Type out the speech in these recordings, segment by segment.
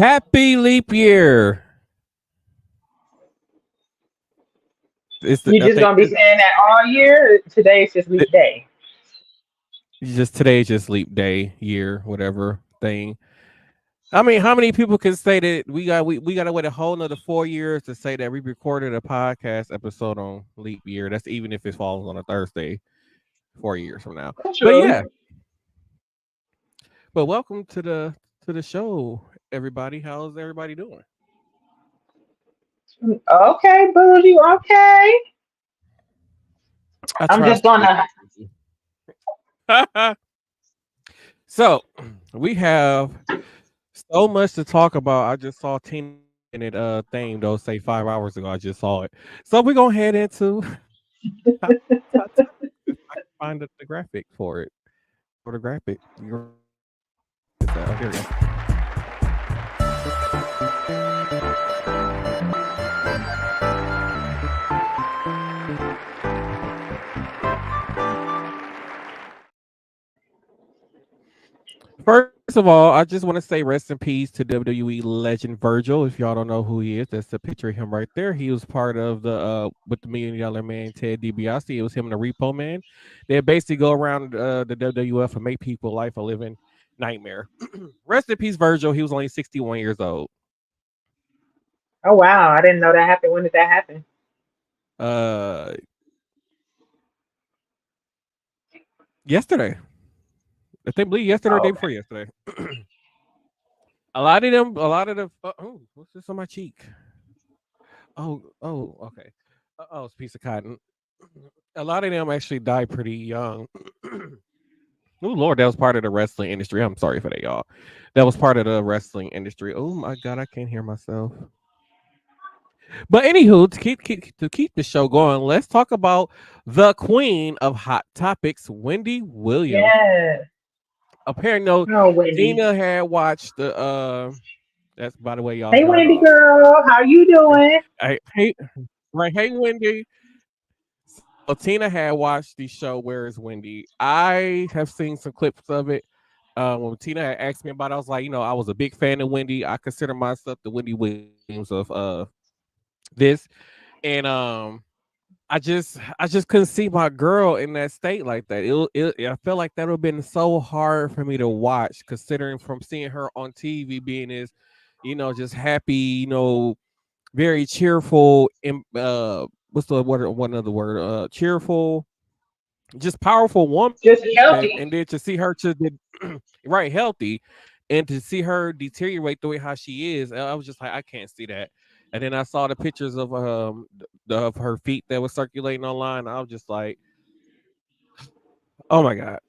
Happy leap year. You I just think gonna be saying that all year? Today's just leap day. today's just leap day, year, whatever thing. I mean, how many people can say that we got to wait a whole another 4 years to say that we recorded a podcast episode on leap year? That's even if it falls on a Thursday, 4 years from now. But True. yeah, but welcome to the show, everybody. How's everybody doing? Okay, booty. Okay. I I'm try. just gonna. So we have so much to talk about. I just saw 10-minute thing though say 5 hours ago. I just saw it. So we're gonna head into top topics. If I can find the graphic for it. For the graphic. Oh, here we go. First of all, I just want to say rest in peace to WWE legend Virgil. If y'all don't know who he is, that's the picture of him right there. He was part of the with the $1 Million Man Ted DiBiase. It was him and the Repo Man. They basically go around the WWF and make people life a living nightmare. Rest in peace, Virgil. He was only 61 years old. Oh wow, I didn't know that happened. When did that happen? Uh, Yesterday. I think believe yesterday or Oh, day okay. before yesterday. A lot of them. Oh, what's this on my cheek? Oh, okay. Oh, it's a piece of cotton. A lot of them actually died pretty young. Oh Lord, that was part of the wrestling industry. I'm sorry for that, y'all. That was part of the wrestling industry. Oh my God, I can't hear myself. But anywho, to keep the show going, let's talk about the queen of hot topics, Wendy Williams. Yeah. Apparently, no, Oh, Wendy. Tina had watched the. That's by the way, y'all Hey, heard Wendy all. girl, how you doing? Hey, right? Hey, Wendy. So Tina had watched the show Where is Wendy. I have seen some clips of it. When Tina had asked me about it, I was like, I was a big fan of Wendy. I consider myself the Wendy Williams of this. And I just couldn't see my girl in that state like that. I felt like that would have been so hard for me to watch, considering from seeing her on TV being this, just happy, very cheerful and what's the word one other word? Cheerful, just powerful woman. Just And healthy. then to see her right healthy and to see her deteriorate the way how she is, I was just like, I can't see that. And then I saw the pictures of of her feet that was circulating online. I was just like, oh my God.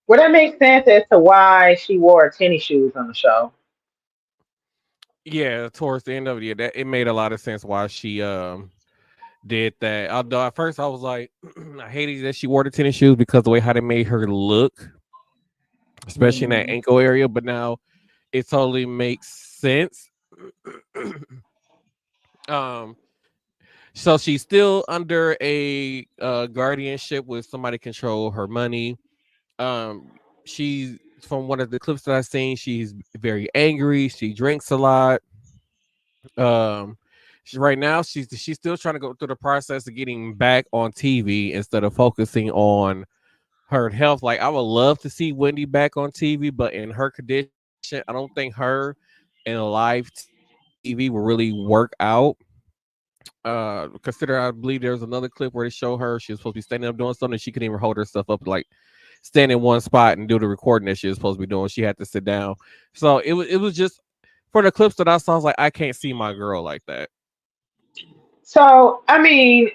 Well, that makes sense as to why she wore tennis shoes on the show. Yeah, towards the end of it, that it made a lot of sense why she did that. Although at first I was like, I hated that she wore the tennis shoes because the way how they made her look, especially in that Mm. ankle area. But now it totally makes sense. um, so she's still under a guardianship with somebody control her money. She's from one of the clips that I've seen. She's very angry. She drinks a lot. Um, right now she's still trying to go through the process of getting back on TV instead of focusing on her health. Like I would love to see Wendy back on TV, but in her condition, I don't think her in a live TV will really work out. Consider I believe there's another clip where they show her she was supposed to be standing up doing something. She couldn't even hold herself up, like stand in one spot and do the recording that she was supposed to be doing. She had to sit down. So it was just for the clips that I saw. I was like, I can't see my girl like that. So, I mean,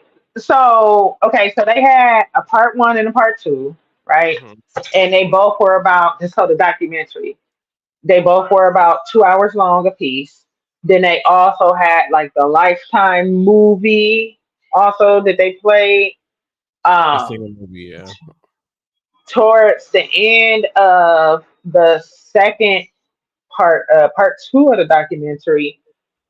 okay, so they had a part one and a part two, right? Hmm. And they both were about, just so the documentary, they both were about 2 hours long apiece. Then they also had like the Lifetime movie also that they played. I seen Um, the movie, yeah. Towards the end of the second part two of the documentary,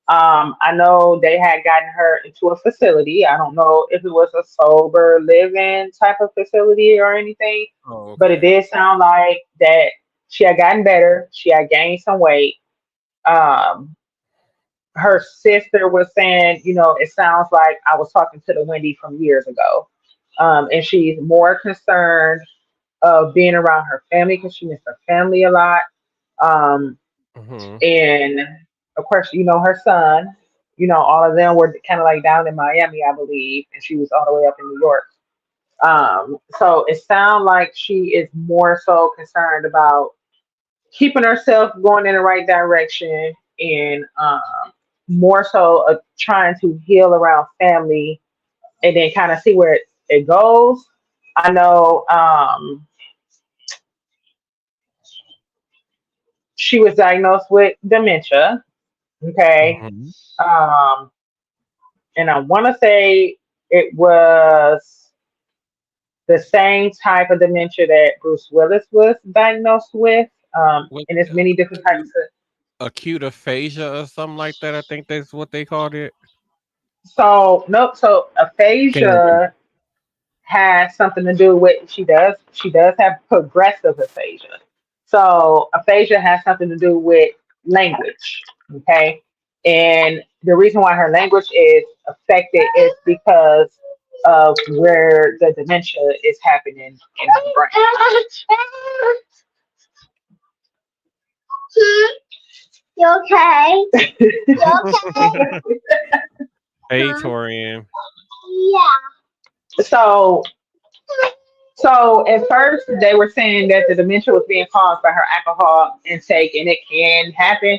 I know they had gotten her into a facility. I don't know if it was a sober living type of facility or anything, Oh, but it okay. did sound like that she had gotten better. She had gained some weight, Um, her sister was saying, it sounds like I was talking to the Wendy from years ago. And she's more concerned of being around her family because she missed her family a lot. Um, Mm-hmm. and of course, her son, all of them were kind of like down in Miami, I believe, and she was all the way up in New York. So it sounds like she is more so concerned about keeping herself going in the right direction and more so trying to heal around family and then kind of see where it goes. I know she was diagnosed with dementia. Okay. Mm-hmm. Um, and I want to say it was the same type of dementia that Bruce Willis was diagnosed with. What And there's many different types of. acute aphasia or something like that? I think that's what they called it. So nope. So Can't remember. aphasia has something to do with she does have progressive aphasia. So aphasia has something to do with language. Okay. And the reason why her language is affected is because of where the dementia is happening in her brain. You okay? You okay? Hey, Torian. Yeah. So at first they were saying that the dementia was being caused by her alcohol intake, and it can happen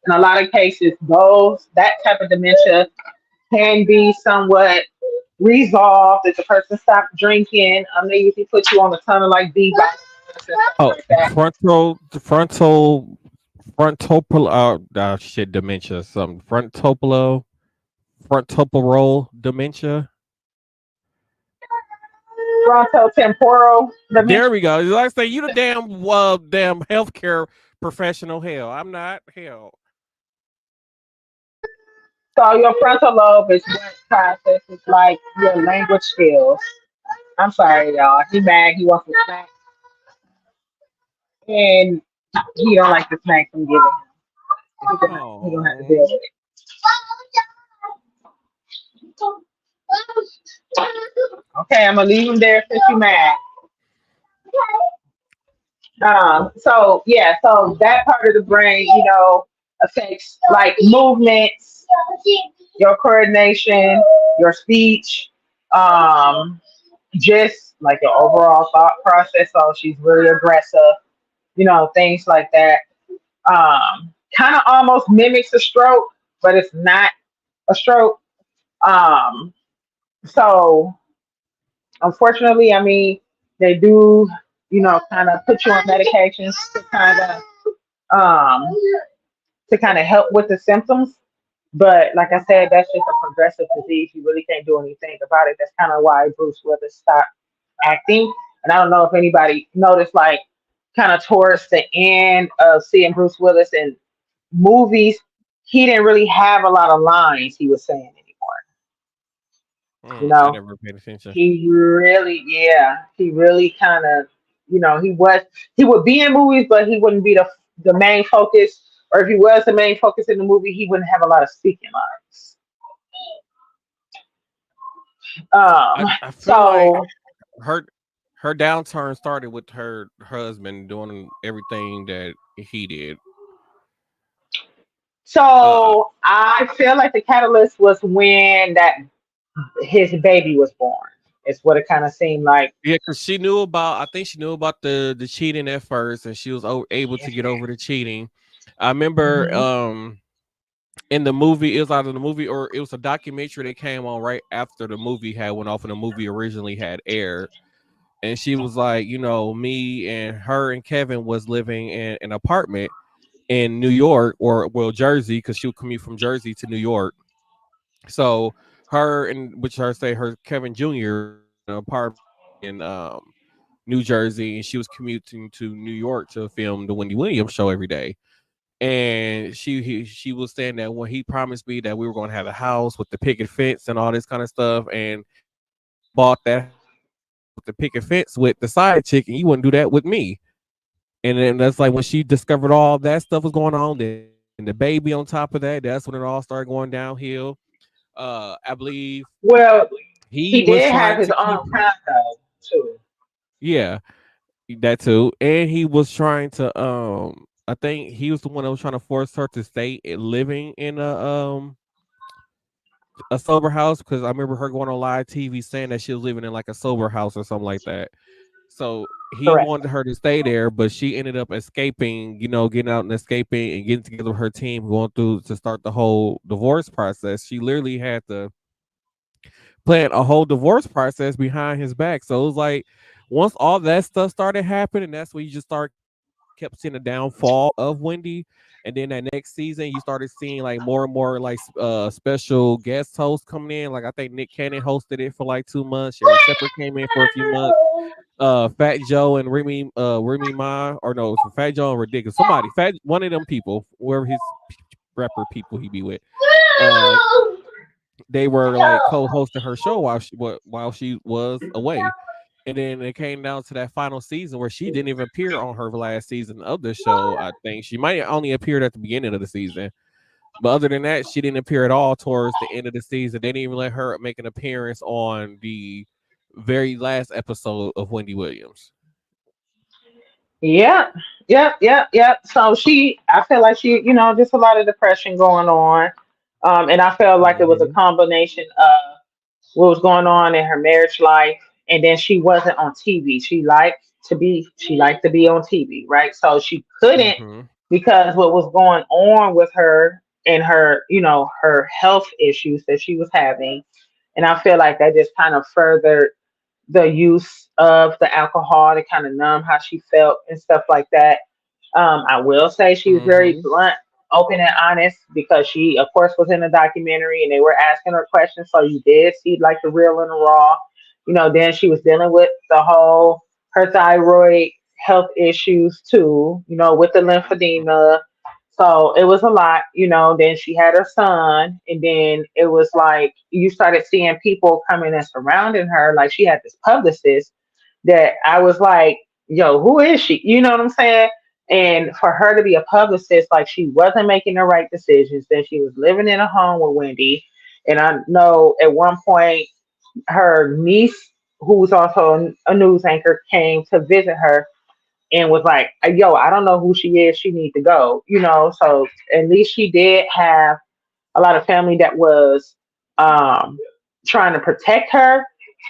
in a lot of cases. Those that type of dementia can be somewhat resolved if the person stopped drinking. They usually put you on a ton of like B vitamins and stuff Oh, like that. frontal, shit, dementia, something. Frontopolar dementia. Frontotemporal There dementia. we go. Like I say, you the damn healthcare professional. Hell, I'm not. Hell, So your frontal lobe is what processes like your language skills. I'm sorry, y'all. He mad. He wants a snack, and he don't like the snacks I'm giving him. He gonna have to deal oh, with it. Okay, I'm gonna leave him there since you mad. So yeah, so that part of the brain, affects like movements, your coordination, your speech, um, just like your overall thought process. So she's really aggressive, things like that. Kind of almost mimics a stroke, but it's not a stroke. Um, so unfortunately, I mean, they do, kind of put you on medications um, to kind of help with the symptoms. But like I said, that's just a progressive disease. You really can't do anything about it. That's kind of why Bruce Willis stopped acting. And I don't know if anybody noticed, like, kind of towards the end of seeing Bruce Willis in movies, he didn't really have a lot of lines he was saying anymore. You I know, never paid attention. he really kind of, he would be in movies, but he wouldn't be the main focus. Or if he was the main focus in the movie, he wouldn't have a lot of speaking lines. I feel like So her her downturn started with her husband doing everything that he did. Uh, so I feel like the catalyst was when that his baby was born. It's what it kind of seemed like. yeah, because she knew about. I think she knew about the cheating at first, and she was able to get over the cheating. I remember Hmm. in the movie, it was either the movie or it was a documentary that came on right after the movie had went off and the movie originally had aired. And she was like, me and her and Kevin was living in an apartment in New York or well Jersey because she would commute from Jersey to New York. So her and which her say her Kevin Jr. an apartment in New Jersey, and she was commuting to New York to film the Wendy Williams show every day. And she was saying that when he promised me that we were going to have a house with the picket fence and all this kind of stuff, and bought that with the picket fence with the side chick, and you wouldn't do that with me. And then that's like when she discovered all that stuff was going on, then and the baby on top of that. That's when it all started going downhill. I believe Well, he he was did have trying his to own keep, condo too. yeah, that too, and he was trying to I think he was the one that was trying to force her to stay living in a sober house, because I remember her going on live TV saying that she was living in like a sober house or something like that. So he Correct. wanted her to stay there, but she ended up escaping, getting out and escaping and getting together with her team, going through to start the whole divorce process. She literally had to plan a whole divorce process behind his back. So it was like once all that stuff started happening, that's when you just start kept seeing the downfall of Wendy. And then that next season, you started seeing like more and more like special guest hosts coming in. Like I think Nick Cannon hosted it for like 2 months. Sherry Shepherd came in for a few months. Fat Joe and Remy Ma, or no, it was Fat Joe and Ridiculous. Somebody, Fat one of them people, whoever his rapper people he be with. Uh, they were like co-hosting her show while she was away. And then it came down to that final season where she didn't even appear on her last season of the show. I think she might have only appeared at the beginning of the season. But other than that, she didn't appear at all towards the end of the season. They didn't even let her make an appearance on the very last episode of Wendy Williams. Yep, yep. So I feel like just a lot of depression going on. And I felt like it was a Hmm. combination of what was going on in her marriage life, and then she wasn't on TV. She liked to be on TV, right? So she couldn't, Hmm. because what was going on with her and her, her health issues that she was having. And I feel like that just kind of furthered the use of the alcohol to kind of numb how she felt and stuff like that. I will say she was very Hmm. blunt, open, and honest, because she, of course, was in the documentary and they were asking her questions. So you did see like the real and the raw. Then she was dealing with her thyroid health issues too, with the lymphedema. So it was a lot. Then she had her son, and then it was like you started seeing people coming and surrounding her. Like she had this publicist that I was like, yo, who is she? You know what I'm saying? And for her to be a publicist, like she wasn't making the right decisions. Then she was living in a home with Wendy. And I know at one point her niece, who was also a news anchor, came to visit her and was like, yo, I don't know who she is. She needs to go, So at least she did have a lot of family that was um, trying to protect her.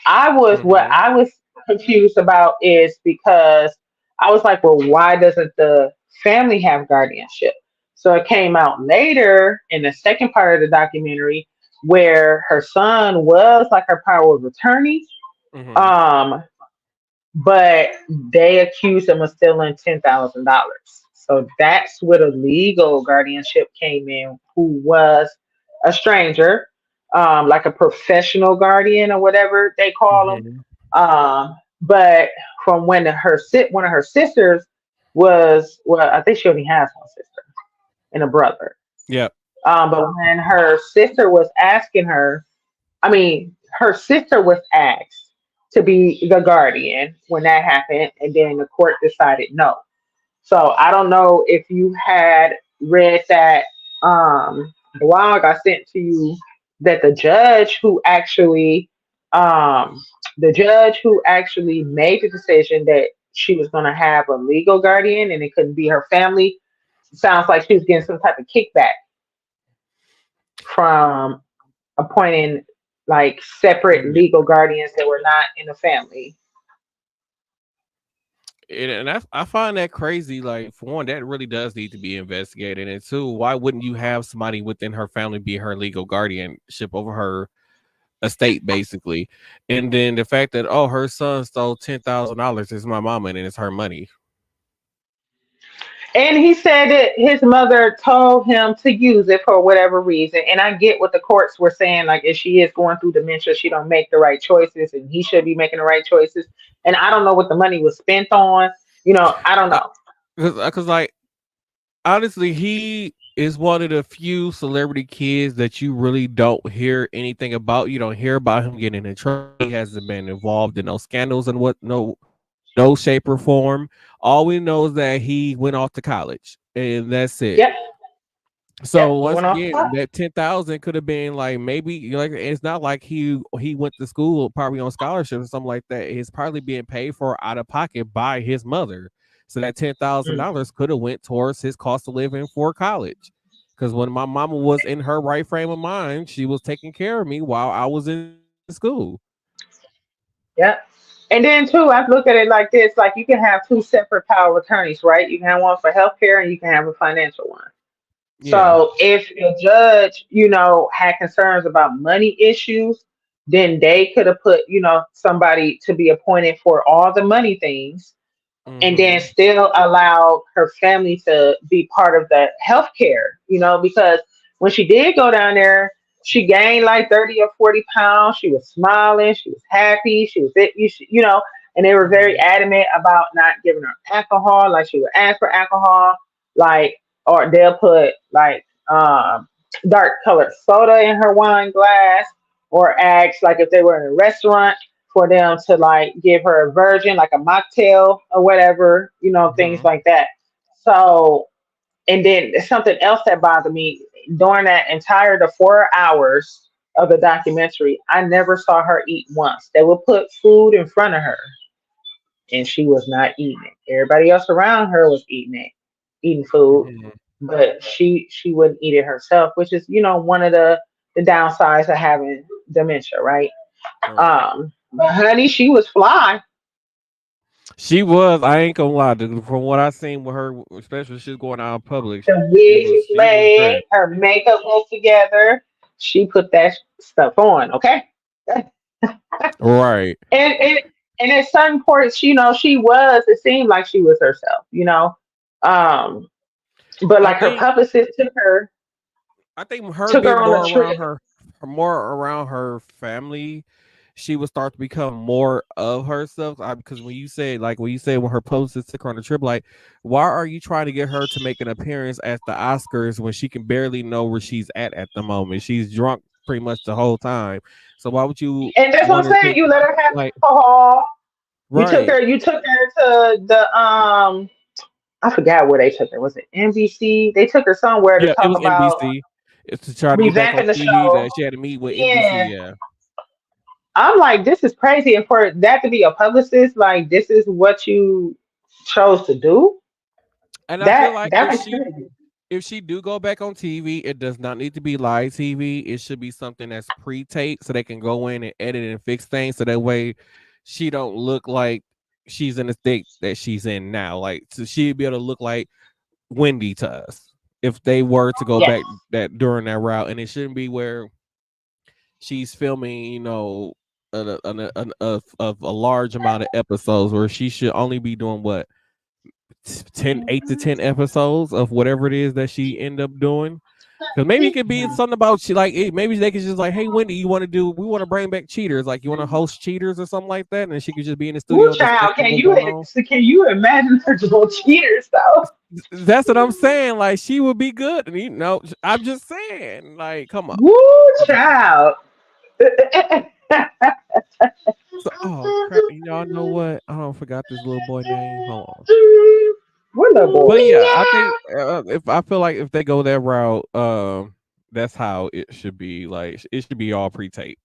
What Hmm. I was confused about is because I was like, well, why doesn't the family have guardianship? So it came out later in the second part of the documentary where her son was like her power of attorney. Hmm. Um, but they accused him of stealing $10,000. So that's where the legal guardianship came in, who was a stranger, like a professional guardian or whatever they call them. Hmm. But from one of her sisters well, I think she only has one sister and a brother. Yep. But when her sister was asking her, I mean, her sister was asked to be the guardian when that happened, and then the court decided no. So I don't know if you had read that blog I sent to you that um, the judge who actually made the decision that she was going to have a legal guardian and it couldn't be her family. Sounds like she was getting some type of kickback from appointing like separate legal guardians that were not in the family. And I find that crazy. Like, for one, that really does need to be investigated. And two, why wouldn't you have somebody within her family be her legal guardianship over her estate, basically? And then the fact that, oh, her son stole $10,000 is my mama and it's her money. And he said that his mother told him to use it for whatever reason. And I get what the courts were saying, like if she is going through dementia, she don't make the right choices, and he should be making the right choices. And I don't know what the money was spent on. I don't know. Because like, honestly, he is one of the few celebrity kids that you really don't hear anything about. You don't hear about him getting in trouble. He hasn't been involved in no scandals and what no shape or form. All we know is that he went off to college, and that's it. Yep. So Yep, he once went off again, top. that 10,000 could have been like maybe like it's not like he went to school probably on scholarship or something like that. It's probably being paid for out of pocket by his mother. So that $10,000 could have went towards his cost of living for college. Because when my mama was in her right frame of mind, she was taking care of me while I was in school. Yep. And then too, I look at it like this: like you can have two separate power of attorneys, right? You can have one for healthcare, and you can have a financial one. Yeah. So if the judge, had concerns about money issues, then they could have put, somebody to be appointed for all the money things, and then Mm-hmm. still allow her family to be part of the healthcare, because when she did go down there, she gained like 30 or 40 pounds. She was smiling, she was happy, she was it, and they were very Mm-hmm. adamant about not giving her alcohol. Like she would ask for alcohol, like, or they'll put like dark colored soda in her wine glass, or ask like if they were in a restaurant for them to like give her a virgin, like a mocktail or whatever, things Mm-hmm. like that. So, and then something else that bothered me during that entire the 4 hours of the documentary, I never saw her eat once. They would put food in front of her, and she was not eating it. Everybody else around her was eating it, eating food, Mm-hmm. but she wouldn't eat it herself, which is one of the downsides of having dementia, right? All right. But honey, she was fly. She was. I ain't gonna lie. From what I seen with her, especially when she was going out in public, The she wig was was she was laid, dressed. her makeup was together. She put that stuff on, okay? Right. And at certain points, she was. It seemed like she was herself. Um, but I like her think publicist I think her took being her on a more trip. around more around her family, she would start to become more of herself. Because when you said when her publicist took her on the trip, like, why are you trying to get her to make an appearance at the Oscars when she can barely know where she's at the moment? She's drunk pretty much the whole time. So why would you And that's what want I'm to saying. think You let her have like alcohol. You took right? her. You took her to the I forgot where they took her. Was it NBC? They took her somewhere to Yeah, it talk was about NBC. It's to try to get back on revamping the TV show. that she had to meet with NBC. Yeah. Yeah, I'm like, this is crazy. And for that to be a publicist, like this is what you chose to do. and I feel That like that was crazy. if she do go back on TV, it does not need to be live TV. It should be something that's pre-taped so they can go in and edit and fix things so that way she don't look like she's in the state that she's in now. Like so she'd be able to look like Wendy to us if they were to go Yes. back that during that route. And it shouldn't be where she's filming, of a large amount of episodes where she should only be doing what 8 to 10 episodes of whatever it is that she end up doing. Because maybe it could be something about she like maybe they could just like, hey Wendy, we want to bring back cheaters, like you want to host cheaters or something like that, and she could just be in the Woo, studio child, discussing what's going on. can you imagine her doing cheaters though? That's what I'm saying. Like she would be good. And, I'm just saying. Like, come on. Woo, child. So, oh crap! Y'all know what? I don't forgot this little boy name. Hold on. What little boy? But yeah, I think if I feel like if they go that route, that's how it should be. Like it should be all pre-taped.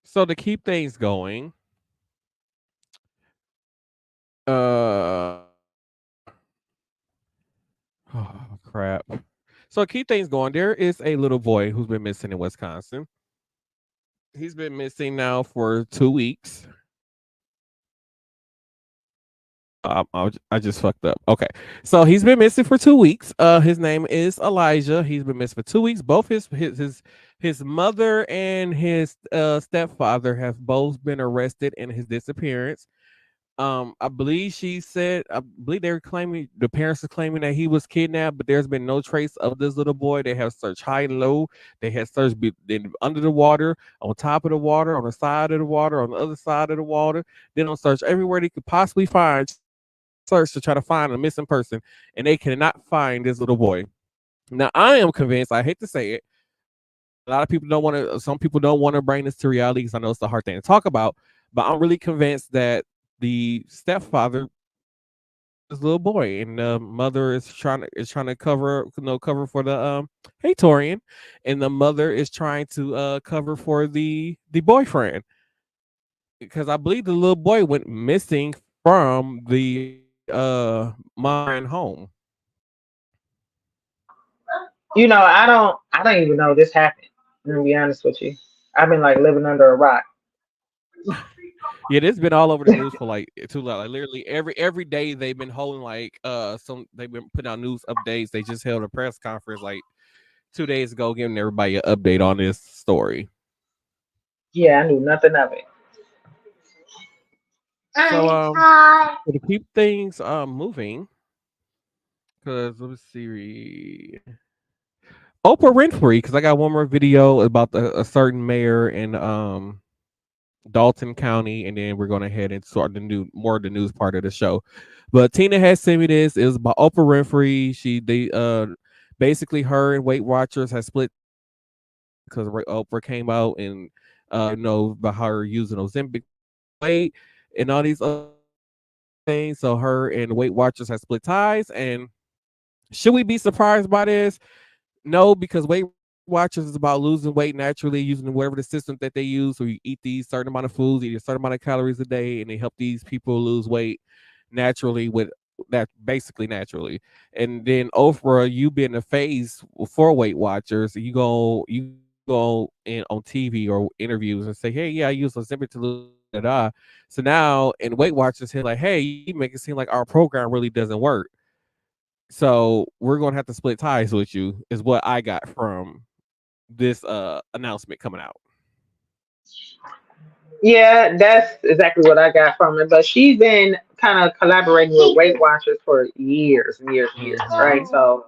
So to keep things going, uh, oh crap. So keep things going. There is a little boy who's been missing in Wisconsin. He's been missing now for 2 weeks. I just fucked up. Okay, so he's been missing for 2 weeks. His name is Elijah. He's been missing for 2 weeks. Both his mother and his stepfather have both been arrested in his disappearance. I believe they were claiming the parents are claiming that he was kidnapped, but there's been no trace of this little boy. They have searched high and low. They have searched under the water, on top of the water, on the side of the water, on the other side of the water. They don't search everywhere they could possibly find, search to try to find a missing person, and they cannot find this little boy. Now, I am convinced. I hate to say it. A lot of people don't want to. Some people don't want to bring this to reality because I know it's a hard thing to talk about. But I'm really convinced that the stepfather this little boy, and the mother is trying to cover cover for the hey Torian, and the mother is trying to cover for the boyfriend, because I believe the little boy went missing from the mom and home. I don't even know this happened. I'm gonna be honest with you. I've been like living under a rock. Yeah, it's been all over the news for like like literally every day they've been holding like they've been putting out news updates. They just held a press conference like 2 days ago, giving everybody an update on this story. Yeah, I knew nothing of it. So to keep things moving, because let me see, Oprah Winfrey, because I got one more video about a certain mayor in Dalton County, and then we're going to head into sort of the news part of the show. But Tina has sent me this. It was about Oprah Winfrey. They basically her and Weight Watchers has split ties because Oprah came out and about her using Ozempic weight and all these other things. So her and Weight Watchers has split ties. And should we be surprised by this? No, because Weight Watchers is about losing weight naturally using whatever the system that they use. So you eat these certain amount of foods, eat a certain amount of calories a day, and they help these people lose weight naturally with that basically naturally. And then Oprah, you being the face for Weight Watchers, you go in on TV or interviews and say, hey, yeah, I use Ozempic to lose da. So now in Weight Watchers, he's like, hey, you make it seem like our program really doesn't work. So we're gonna have to split ties with you, is what I got from this announcement coming out. Yeah, that's exactly what I got from it. But she's been kind of collaborating with Weight Watchers for years and years and years, Hmm. right? So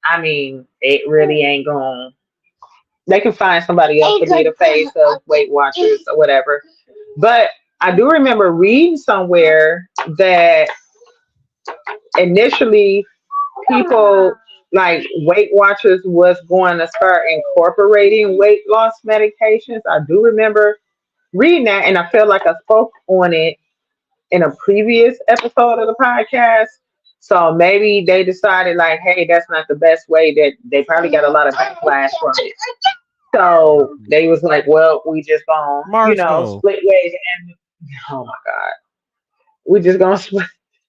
I mean, it really ain't going. They can find somebody else to be the face of Weight Watchers or whatever. But I do remember reading somewhere that initially people like Weight Watchers was going to start incorporating weight loss medications. I do remember reading that, and I feel like I spoke on it in a previous episode of the podcast. So maybe they decided like, hey, that's not the best way. That they probably got a lot of backlash from it. So they was like, well, we just gonna, Marshall. split ways. And oh my god, we just gonna split.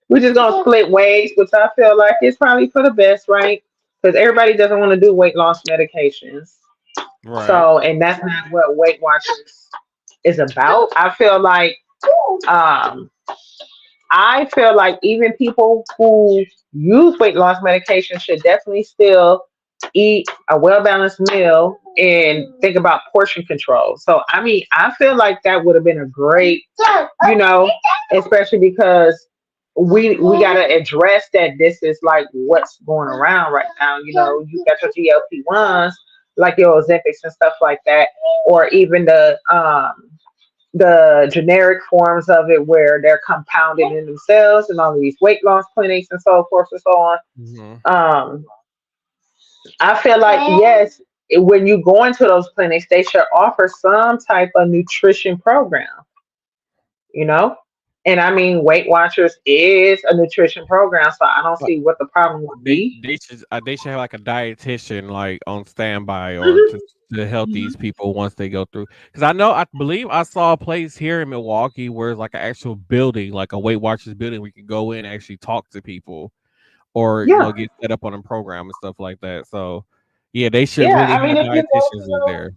We just gonna split ways, which I feel like is probably for the best, right? Because everybody doesn't want to do weight loss medications. Right. So, and that's not what Weight Watchers is about. Um, I feel like even people who use weight loss medication should definitely still eat a well balanced meal and think about portion control. So, I mean, I feel like that would have been a great, you know, especially because we got to address that this is like what's going around right now. You know, you got your GLP-1s, like your Ozempics and stuff like that, or even the generic forms of it where they're compounded in themselves and all of these weight loss clinics and so forth and so on. Hmm. Um, I feel like, yes, when you go into those clinics, they should offer some type of nutrition program, you know? And I mean, Weight Watchers is a nutrition program, so I don't see what the problem would be. They should have like a dietitian like on standby or Mhm, to help these mhm. people once they go through. Because I believe I saw a place here in Milwaukee where it's like an actual building, like a Weight Watchers building. We can go in and actually talk to people or Yeah, get set up on a program and stuff like that. So yeah, they should yeah. really I mean, have dietitians in there.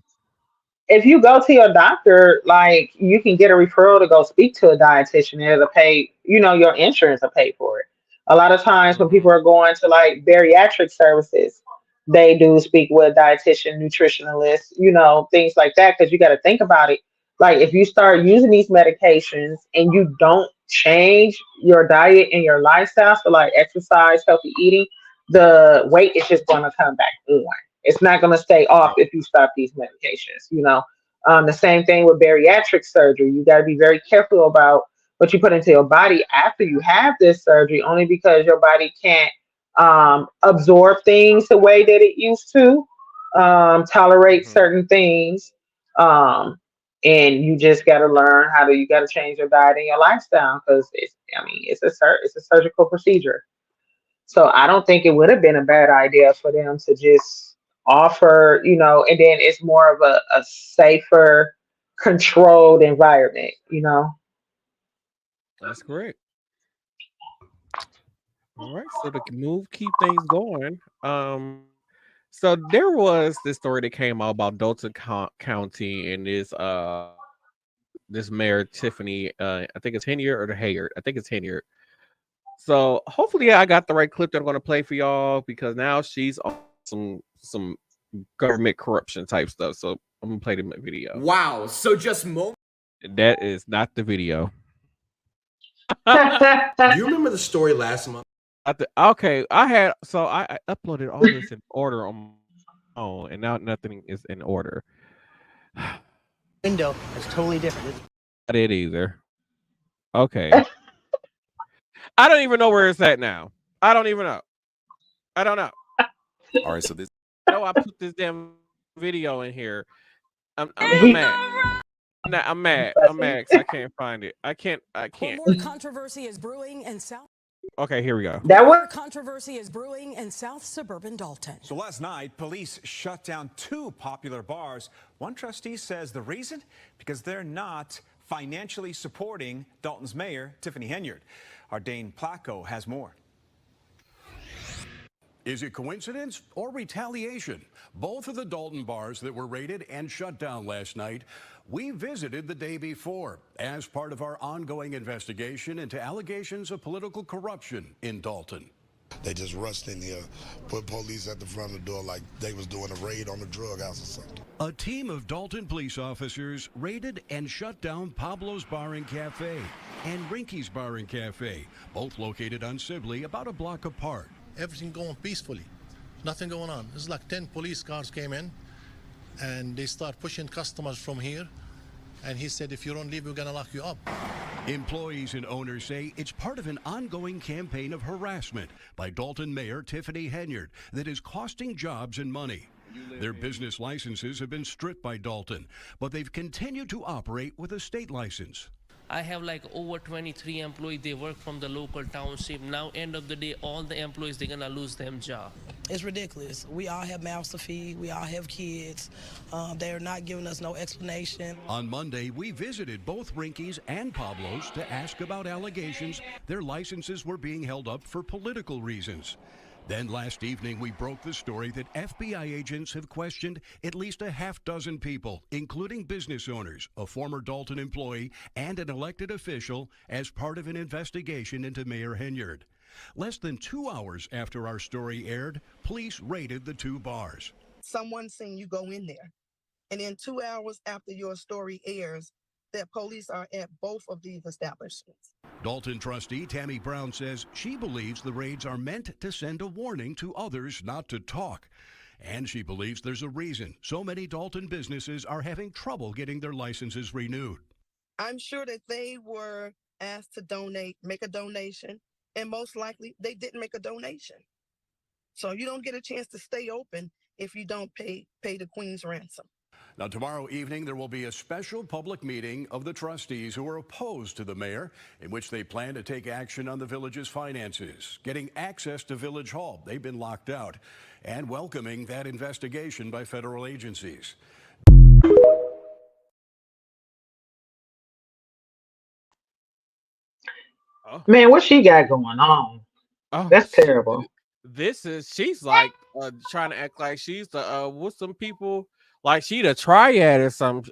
if you go to your doctor, like you can get a referral to go speak to a dietitian and it'll pay, your insurance will pay for it. A lot of times when Hmm. people are going to like bariatric services, they do speak with a dietitian, nutritionalist, things like that. Cause you got to think about it. Like if you start using these medications and you don't change your diet and your lifestyle, so like exercise, healthy eating, the weight is just going to come back on. It's not going to stay off if you stop these medications. The same thing with bariatric surgery. You got to be very careful about what you put into your body after you have this surgery, only because your body can't absorb things the way that it used to, tolerate Hmm. certain things. Um, and you just got to learn how to. You got to change your diet and your lifestyle because it's. I mean, it's a surgical procedure. So I don't think it would have been a bad idea for them to just offer, and then it's more of a safer, controlled environment, That's correct. All right, so to keep things going. So there was this story that came out about Dalton County and this mayor Tiffany. I think it's Henyard or the Hayard. I think it's Henyard. So hopefully I got the right clip that I'm going to play for y'all because now she's on some government corruption type stuff. So I'm gonna play the video. Wow. So just That is not the video. Do you remember the story last month? Okay, I uploaded all this in order on my phone, and now nothing is in order. Window is totally different. Not it either. Okay. I don't even know where it's at now. I don't even know. I don't know. All right, so this. No, I put this damn video in here. I'm mad. I'm mad. I'm mad because I can't find it. I can't. More controversy is brewing in South. Okay, here we go. Controversy is brewing in South suburban Dalton. So last night, police shut down two popular bars. One trustee says the reason? Because they're not financially supporting Dalton's mayor, Tiffany Henyard. Our Dane Placco has more. Is it coincidence or retaliation? Both of the Dalton bars that were raided and shut down last night, we visited the day before as part of our ongoing investigation into allegations of political corruption in Dalton. They just rushed in here, put police at the front of the door like they was doing a raid on a drug house or something. A team of Dalton police officers raided and shut down Pablo's Bar and Cafe and Rinky's Bar and Cafe, both located on Sibley, about a block apart. Everything going peacefully, nothing going on. It's like 10 police cars came in and they start pushing customers from here. And he said, if you don't leave, we're gonna lock you up. Employees and owners say it's part of an ongoing campaign of harassment by Dalton Mayor Tiffany Henyard that is costing jobs and money. Their business licenses have been stripped by Dalton, but they've continued to operate with a state license. I have like over 23 employees. They work from the local township. Now, end of the day, all the employees, they're going to lose their job. It's ridiculous. We all have mouths to feed. We all have kids. They're not giving us no explanation. On Monday, we visited both Rinky's and Pablo's to ask about allegations their licenses were being held up for political reasons. Then last evening, we broke the story that FBI agents have questioned at least a half dozen people, including business owners, a former Dalton employee, and an elected official, as part of an investigation into Mayor Henyard. Less than 2 hours after our story aired, police raided the two bars. Someone seen you go in there, and then 2 hours after your story airs, that police are at both of these establishments. Dalton trustee Tammy Brown says she believes the raids are meant to send a warning to others not to talk. And she believes there's a reason so many Dalton businesses are having trouble getting their licenses renewed. I'm sure that they were asked to make a donation, and most likely they didn't make a donation. So you don't get a chance to stay open if you don't pay the Queen's ransom. Now, tomorrow evening, there will be a special public meeting of the trustees who are opposed to the mayor, in which they plan to take action on the village's finances, getting access to Village Hall. They've been locked out, and welcoming that investigation by federal agencies. Man, what she got going on? Oh, That's terrible. She's like trying to act like she's the with some people. Like she the triad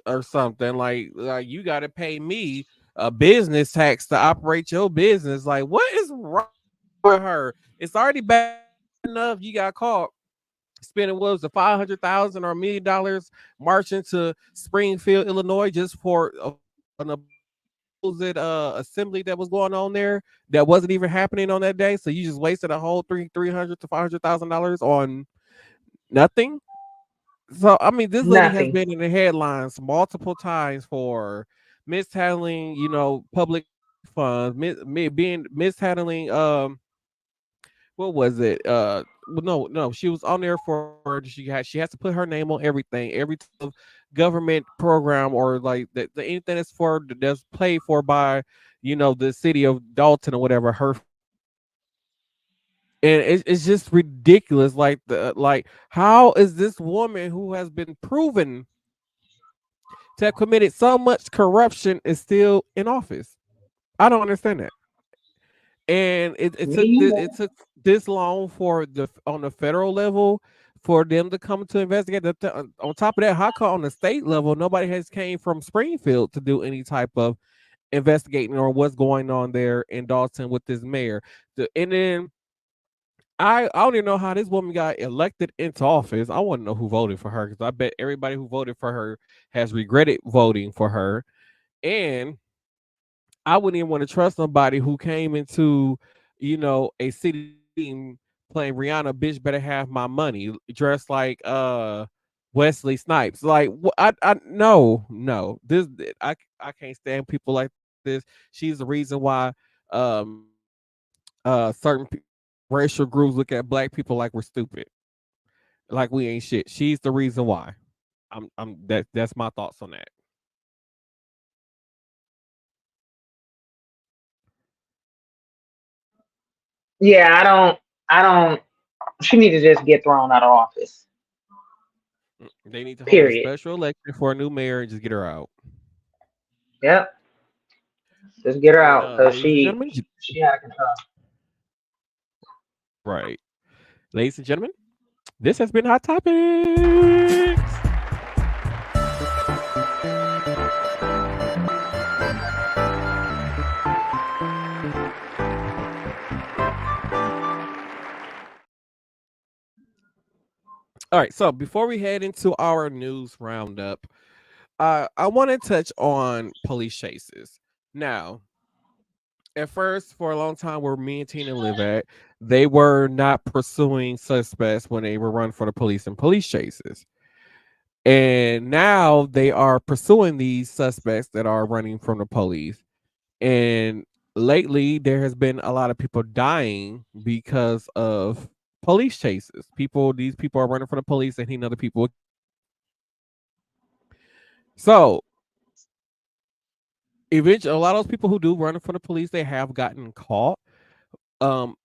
or something. Like you got to pay me a business tax to operate your business. Like what is wrong with her? It's already bad enough you got caught spending what was the $500,000 or $1 million marching to Springfield, Illinois, just for an assembly that was going on there that wasn't even happening on that day. So you just wasted a whole $300,000 to $500,000 on nothing. So I mean, this lady has been in the headlines multiple times for mishandling, public funds, mishandling. What was it? No, she was on there for she has to put her name on everything. Every time government program or like anything that's paid for by the city of Dalton or whatever. Her and it's just ridiculous. Like how is this woman who has been proven to have committed so much corruption is still in office? I don't understand that. And Me either. it took this long for the on the federal level for them to come to investigate. On top of that, how come on the state level nobody has came from Springfield to do any type of investigating or what's going on there in Dalton with this mayor? And then I don't even know how this woman got elected into office. I want to know who voted for her because I bet everybody who voted for her has regretted voting for her. And I wouldn't even want to trust somebody who came into, a city team playing Rihanna, bitch better have my money, dressed like Wesley Snipes. Like I no. I can't stand people like this. She's the reason why um certain racial groups look at black people like we're stupid. Like we ain't shit. She's the reason why. That's my thoughts on that. Yeah, I don't. She need to just get thrown out of office. They need to hold a Period. special election for a new mayor and just get her out. Yep. Just get her But out because ladies and she gentlemen, she out of control. right. Ladies and gentlemen, this has been Hot Topics. All right, so before we head into our news roundup, I want to touch on police chases. Now, at first, for a long time, where me and Tina live at, they were not pursuing suspects when they were run for the police and police chases. And now they are pursuing these suspects that are running from the police. And lately, there has been a lot of people dying because of police chases. These people are running from the police and hitting other people. So, eventually, a lot of those people who do run from the police, they have gotten caught. Um,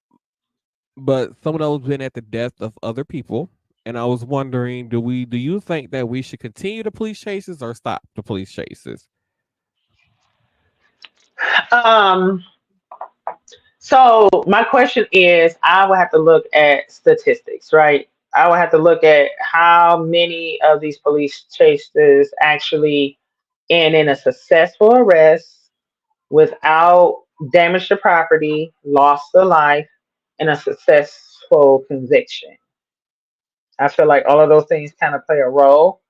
but some of those been at the death of other people. And I was wondering, do you think that we should continue the police chases or stop the police chases? Um. So my question is, I would have to look at statistics, right? I would have to look at how many of these police chases actually end in a successful arrest without damage to property, loss of life, and a successful conviction. I feel like all of those things kind of play a role.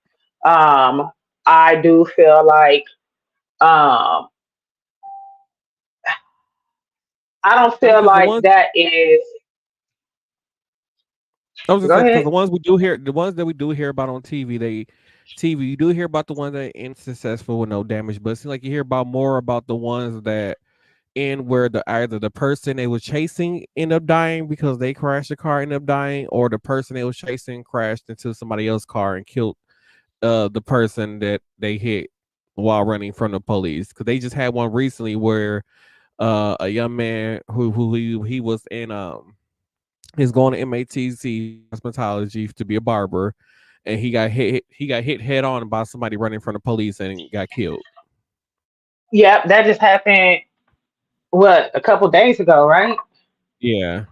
Um, I do feel like um, I don't I mean, feel because like that is. I was just Go saying because ahead. the ones we do hear, the ones that we do hear about on TV, you do hear about the ones that end successful with no damage, but it seems like you hear about more about the ones that end where either the person they was chasing end up dying because they crashed the car, end up dying, or the person they was chasing crashed into somebody else's car and killed the person that they hit while running from the police. Because they just had one recently where a young man he was in he's going to MATC cosmetology to be a barber, and he got hit head on by somebody running from the police and got killed. Yep, that just happened. What, a couple days ago, right? Yeah.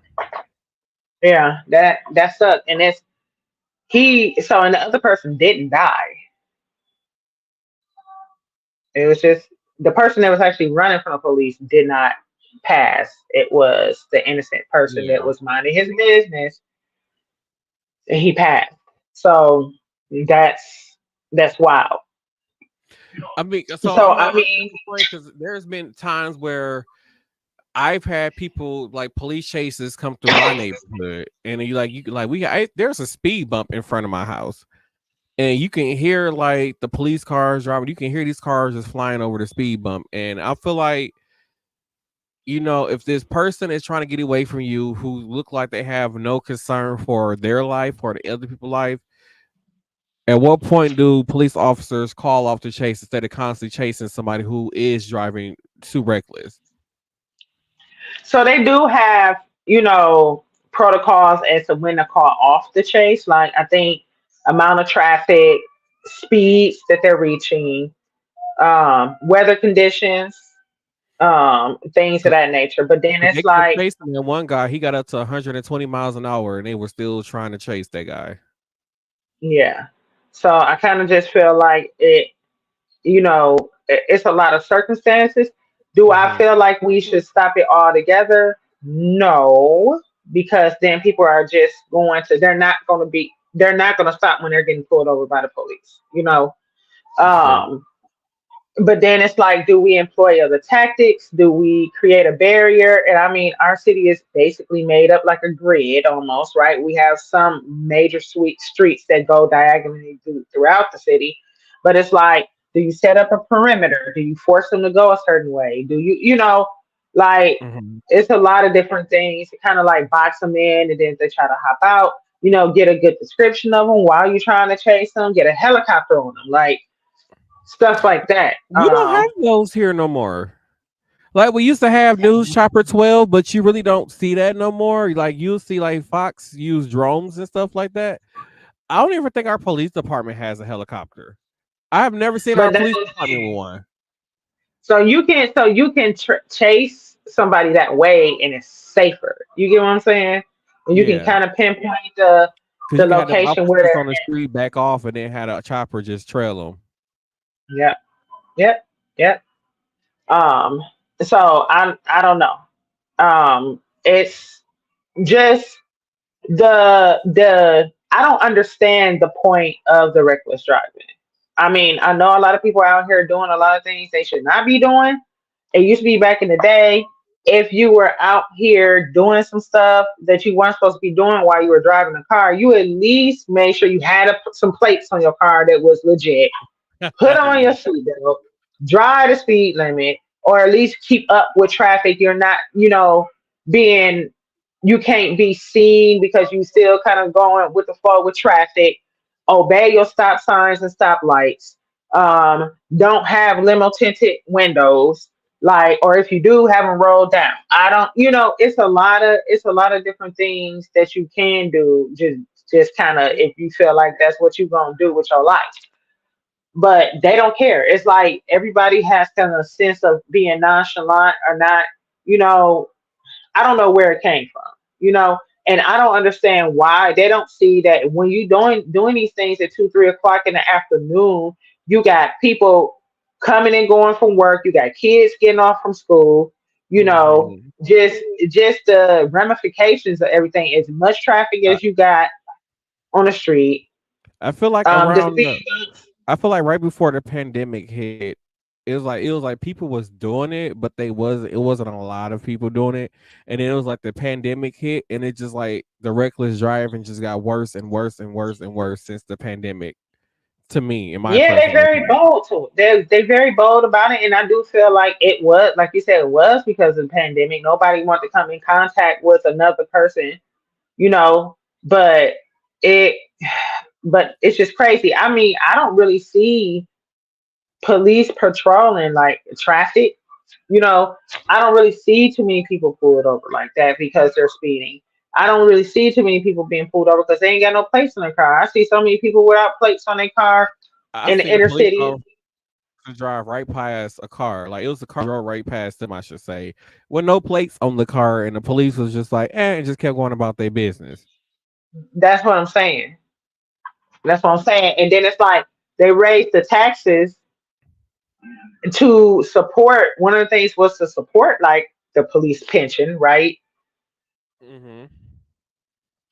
Yeah, that sucked. And it's he. So, and the other person didn't die. It was just the person that was actually running from the police did not pass. It was the innocent person that Yeah. was minding his business, and he passed. So that's wild. I mean, so So I'm I I'm mean, disappointed because there's been times where I've had people like police chases come through my neighborhood, and there's a speed bump in front of my house, and you can hear like the police cars driving. You can hear these cars just flying over the speed bump, and I feel like if this person is trying to get away from you, who look like they have no concern for their life or the other people's life, At what point do police officers call off the chase instead of constantly chasing somebody who is driving too reckless? So they do have, protocols as to when to call off the chase. Like I think amount of traffic, speeds that they're reaching, weather conditions, things of that nature. But then They it's kept like, chasing that one guy. He got up to 120 miles an hour, and they were still trying to chase that guy. yeah. So I kind of just feel like it's a lot of circumstances. Do I Hmm. feel like we should stop it altogether? No, because then people are just they're not going to stop when they're getting pulled over by the police. That's true. Um, but then it's like, do we employ other tactics? Do we create a barrier? And I mean, our city is basically made up like a grid almost, right? We have some major sweet streets that go diagonally throughout the city, but it's like, do you set up a perimeter? Do you force them to go a certain way? Do like, Hmm. it's a lot of different things to kind of like box them in, and then if they try to hop out, get a good description of them while you're trying to chase them, get a helicopter on them, like stuff like that. We don't have those here no more. Like we used to have News Chopper 12, but you really don't see that no more. Like you'll see like Fox use drones and stuff like that. I don't even think our police department has a helicopter. I have never seen our But that's police what I'm department with saying. one. So you can chase somebody that way, and it's safer. You get what I'm saying? And you can Yeah, kind of pinpoint the because the you can have them location where officers on they're the street back off, and then had a chopper just trail them. at. Yep, yep, yep. Um. So I don't know. It's just the I don't understand the point of the reckless driving. I mean, I know a lot of people out here doing a lot of things they should not be doing. It used to be back in the day, if you were out here doing some stuff that you weren't supposed to be doing while you were driving a car, you at least made sure you had some plates on your car that was legit. Put on your Yeah. seatbelt, drive the speed limit, or at least keep up with traffic. You're not, being, you can't be seen because you still kind of going with the flow with traffic. Obey your stop signs and stop lights. Don't have limo tinted windows, like, or if you do, have them rolled down. I don't, it's a lot of different things that you can do. Just kind of, if you feel like that's what you're gonna do with your life, but they don't care. It's like everybody has kind of a sense of being nonchalant or not, you know, I don't know where it came from. And I don't understand why they don't see that when you doing these things at 2, 3 o'clock in the afternoon, you got people coming and going from work, you got kids getting off from school, you know, Hmm. just the ramifications of everything, as much traffic I, as you got on the street. I feel like The around speed bumps. I feel like right before the pandemic hit, it was like people was doing it, but it wasn't a lot of people doing it. And then it was like the pandemic hit, and it just like the reckless driving just got worse and worse and worse and worse since the pandemic. To me, in my Yeah, they're personal very opinion. bold to it. They're very bold about it, and I do feel like it was, like you said, it was because of the pandemic. Nobody wanted to come in contact with another person, you know. But it, but it's just crazy. I mean, I don't really see police patrolling like traffic. You know, I don't really see too many people pulled over like that because they're speeding. I don't really see too many people being pulled over because they ain't got no plates on their car. I see so many people without plates on their car I in the seen a inner police city. officer drive right past a car. Like it was a car drove right past them, I should say, with no plates on the car, and the police was just like, and just kept going about their business. That's what I'm saying. That's what I'm saying. And then it's like they raised the taxes to support. One of the things was to support like the police pension, right? Hmm.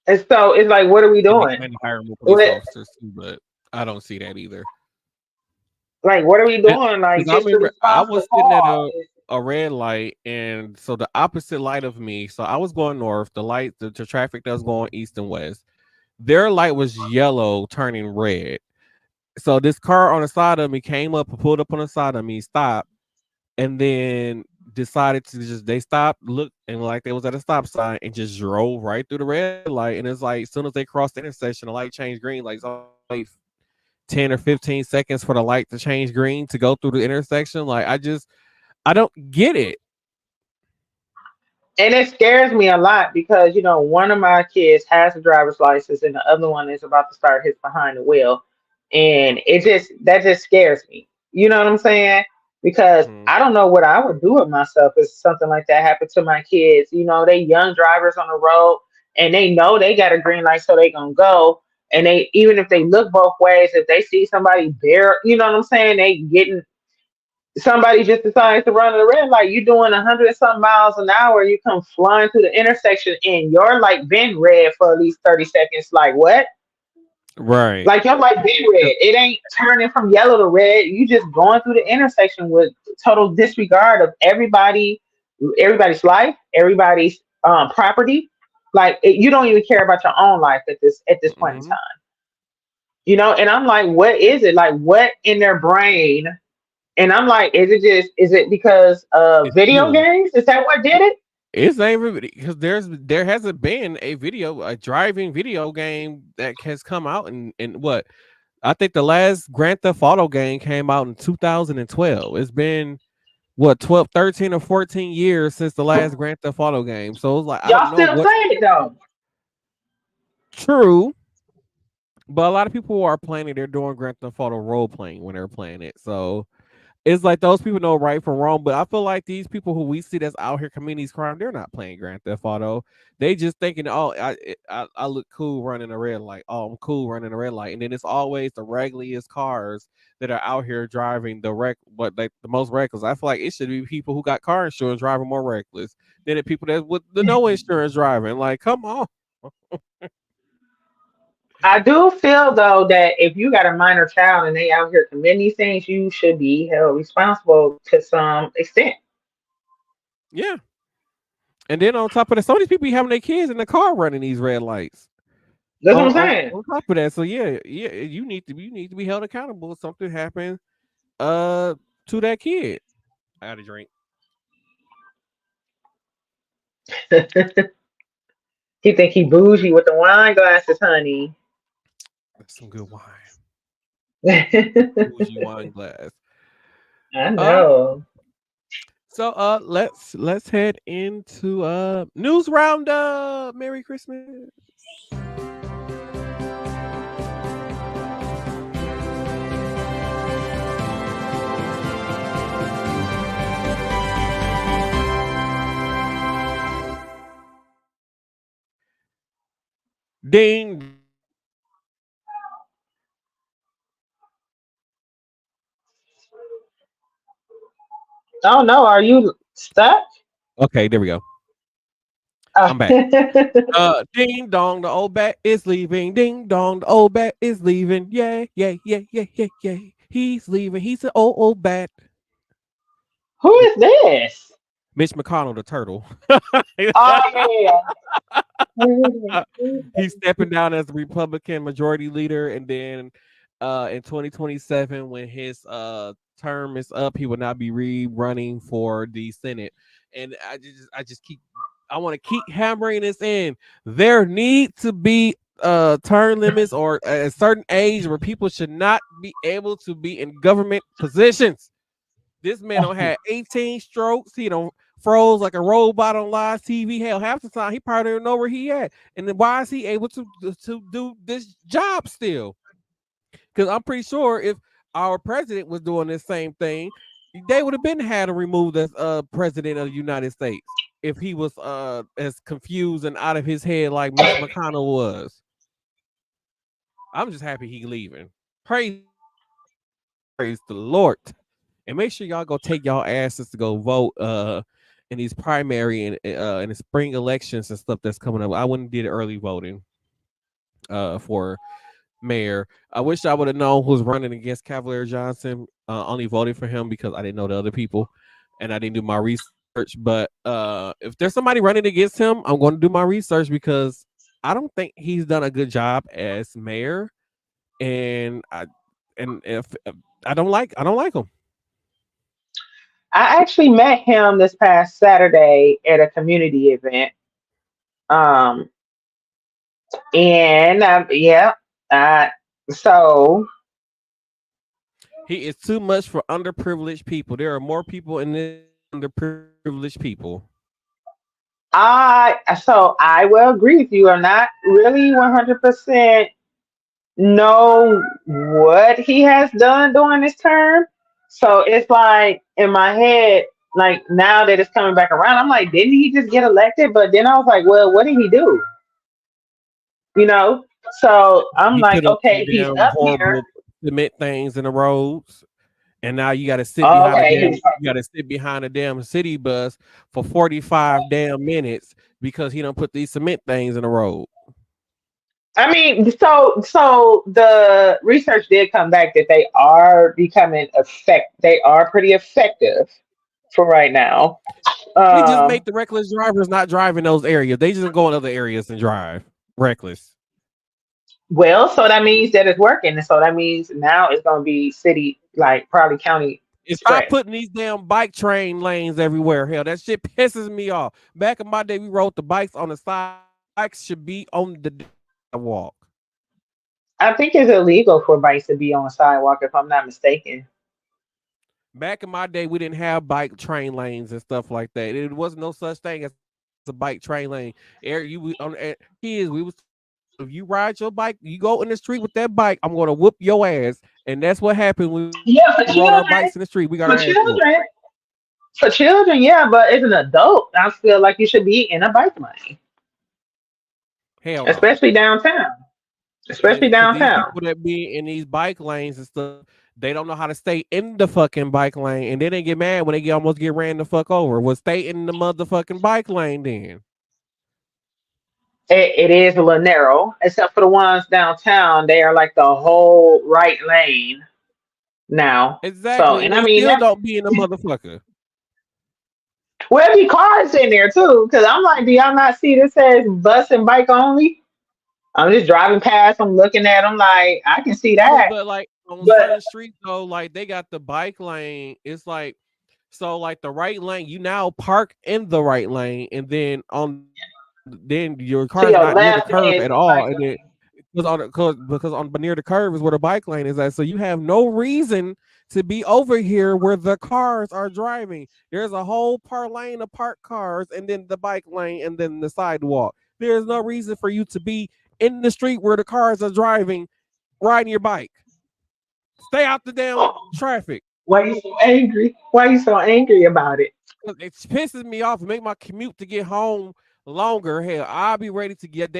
And so it's like, what are we And they doing? plan to hire more police What, officers too, but I don't see that either. like, what are we doing? Like, Because I just to remember I respond to the was sitting at call. a red light, and so the opposite light of me. So I was going north. The traffic that was going east and west. Their light was yellow, turning red. So this car on the side of me came up, pulled up on the side of me, stopped, and then decided to just they stopped, looked, and like they was at a stop sign, and just drove right through the red light. And it's like as soon as they crossed the intersection, the light changed green. Like, so 10 or 15 seconds for the light to change green to go through the intersection. Like I don't get it. And it scares me a lot because, one of my kids has a driver's license and the other one is about to start his behind the wheel. And that just scares me. You know what I'm saying? Because Mhm. I don't know what I would do with myself if something like that happened to my kids. They young drivers on the road and they know they got a green light, so they gonna go. And they, even if they look both ways, if they see somebody there, you know what I'm saying? They getting somebody just decides to run at a red light. You doing 100 and something miles an hour. You come flying through the intersection and your light been red for at least 30 seconds. Like what? Right. Like your light been red. It ain't turning from yellow to red. You just going through the intersection with total disregard of everybody's life, everybody's property. Like you don't even care about your own life at this point in Mhm. time. And I'm like, what is it? Like what in their brain? And I'm like, is it because of It's video fuel. games? Is that what did it? It's not even because there hasn't been a driving video game that has come out in what I think the last Grand Theft Auto game came out in 2012. It's been what 12, 13 or 14 years since the last Grand Theft Auto game. So it's like I don't Y'all know still what playing it though. true, but a lot of people who are playing it, they're doing Grand Theft Auto role playing when they're playing it. So it's like those people know right from wrong, but I feel like these people who we see that's out here committing these crimes, they're not playing Grand Theft Auto. They just thinking, oh, I look cool running a red light. Oh, I'm cool running a red light, and then it's always the regularest cars that are out here driving but like the most reckless. I feel like it should be people who got car insurance driving more reckless than the people that with the no insurance driving. Like, come on. I do feel though that if you got a minor child and they out here committing these things, you should be held responsible to some extent. Yeah, and then on top of that, some of these people be having their kids in the car running these red lights. That's what On, I'm on saying. on top of that, so yeah, you need to be held accountable if something happened to that kid. I had a drink. He think he bougie with the wine glasses, honey. That's some good wine. I Bougie wine glass. Uh know. so let's head into news roundup. Merry Christmas. Ding. Oh no, are you stuck? Okay, there we go. Oh. I'm back. Ding dong, the old bat is leaving. Ding dong, the old bat is leaving. Yay, yay, yay, yay, yay, yay. He's leaving. He's an old bat. Who is this? Mitch McConnell, the turtle. Oh yeah. He's stepping down as the Republican majority leader, and then in 2027, when his term is up, he will not be running for the Senate. And I want to keep hammering this in. There need to be term limits or a certain age where people should not be able to be in government positions. This man don't had 18 strokes. He don't froze like a robot on live TV. Hell, half the time he probably don't know where he at. And then why is he able to do this job still? Because I'm pretty sure if our president was doing this same thing, they would have been had to remove as president of the United States if he was as confused and out of his head like Mitch McConnell was. I'm just happy he leaving. Praise the Lord. And make sure y'all go take y'all asses to go vote in these primary and in the spring elections and stuff that's coming up. I wouldn't did early voting for mayor. I wish I would have known who's running against Cavalier Johnson. Only voted for him because I didn't know the other people and I didn't do my research. But if there's somebody running against him, I'm going to do my research because I don't think he's done a good job as mayor. And if I don't like him. I actually met him this past Saturday at a community event. Um, and yeah, so He is too much for underprivileged people. There are more people in this underprivileged people. I will agree with you. I'm not really 100% know what he has done during this term. So it's like in my head, like now that it's coming back around, I'm like, didn't he just get elected? But then I was like, well, what did he do? You know? So I'm He like, put up okay, some he's damn up here. horrible cement things in the roads, and now you got to sit Oh, behind a okay. damn. You got to sit behind a damn city bus for 45 damn minutes because he don't put these cement things in the road. I mean, so the research did come back that they are becoming they are pretty effective for right now. They just make the reckless drivers not drive in those areas. They just go in other areas and drive reckless. Well, so that means that it's working. And so that means now it's going to be city, like probably county Stop spread. putting these damn bike train lanes everywhere. Hell, that shit pisses me off. Back in my day, we rode the bikes on the side. Bikes should be on the walk. I think it's illegal for bikes to be on the sidewalk, if I'm not mistaken. Back in my day, we didn't have bike train lanes and stuff like that. It wasn't no such thing as a bike train lane. Kids, we was if you ride your bike, you go in the street with that bike, I'm gonna whoop your ass. And that's what happened when Yeah, for we rode our children. bikes in the street. We got For our ass whooped. children. For children, yeah, but as an adult, I feel like you should be in a bike lane, Hell no. especially downtown. Especially Because these downtown. people that be in these bike lanes and stuff, they don't know how to stay in the fucking bike lane, and then they get mad when they almost get ran the fuck over. Well, stay in the motherfucking bike lane then. It is a little narrow, except for the ones downtown. They are like the whole right lane now. So, Exactly, and and I they mean, still don't be in the motherfucker. well, be cars in there too, because I'm like, do y'all not see this says bus and bike only? I'm just driving past. I'm looking at them like I can see I mean, that, but like on but certain streets though, like they got the bike lane. It's like so like the right lane, you now park in the right lane, and then your to car's your not near the left curb is at the all, bike and then lane. because on but near the curb is where the bike lane is at. So you have no reason to be over here where the cars are driving. There's a whole lane of parked cars, and then the bike lane, and then the sidewalk. There's no reason for you to be in the street where the cars are driving, riding your bike. Stay out the damn traffic. Why you so angry? Why you so angry about it? It pisses me off and make my commute to get home longer. Hell, I'll be ready to get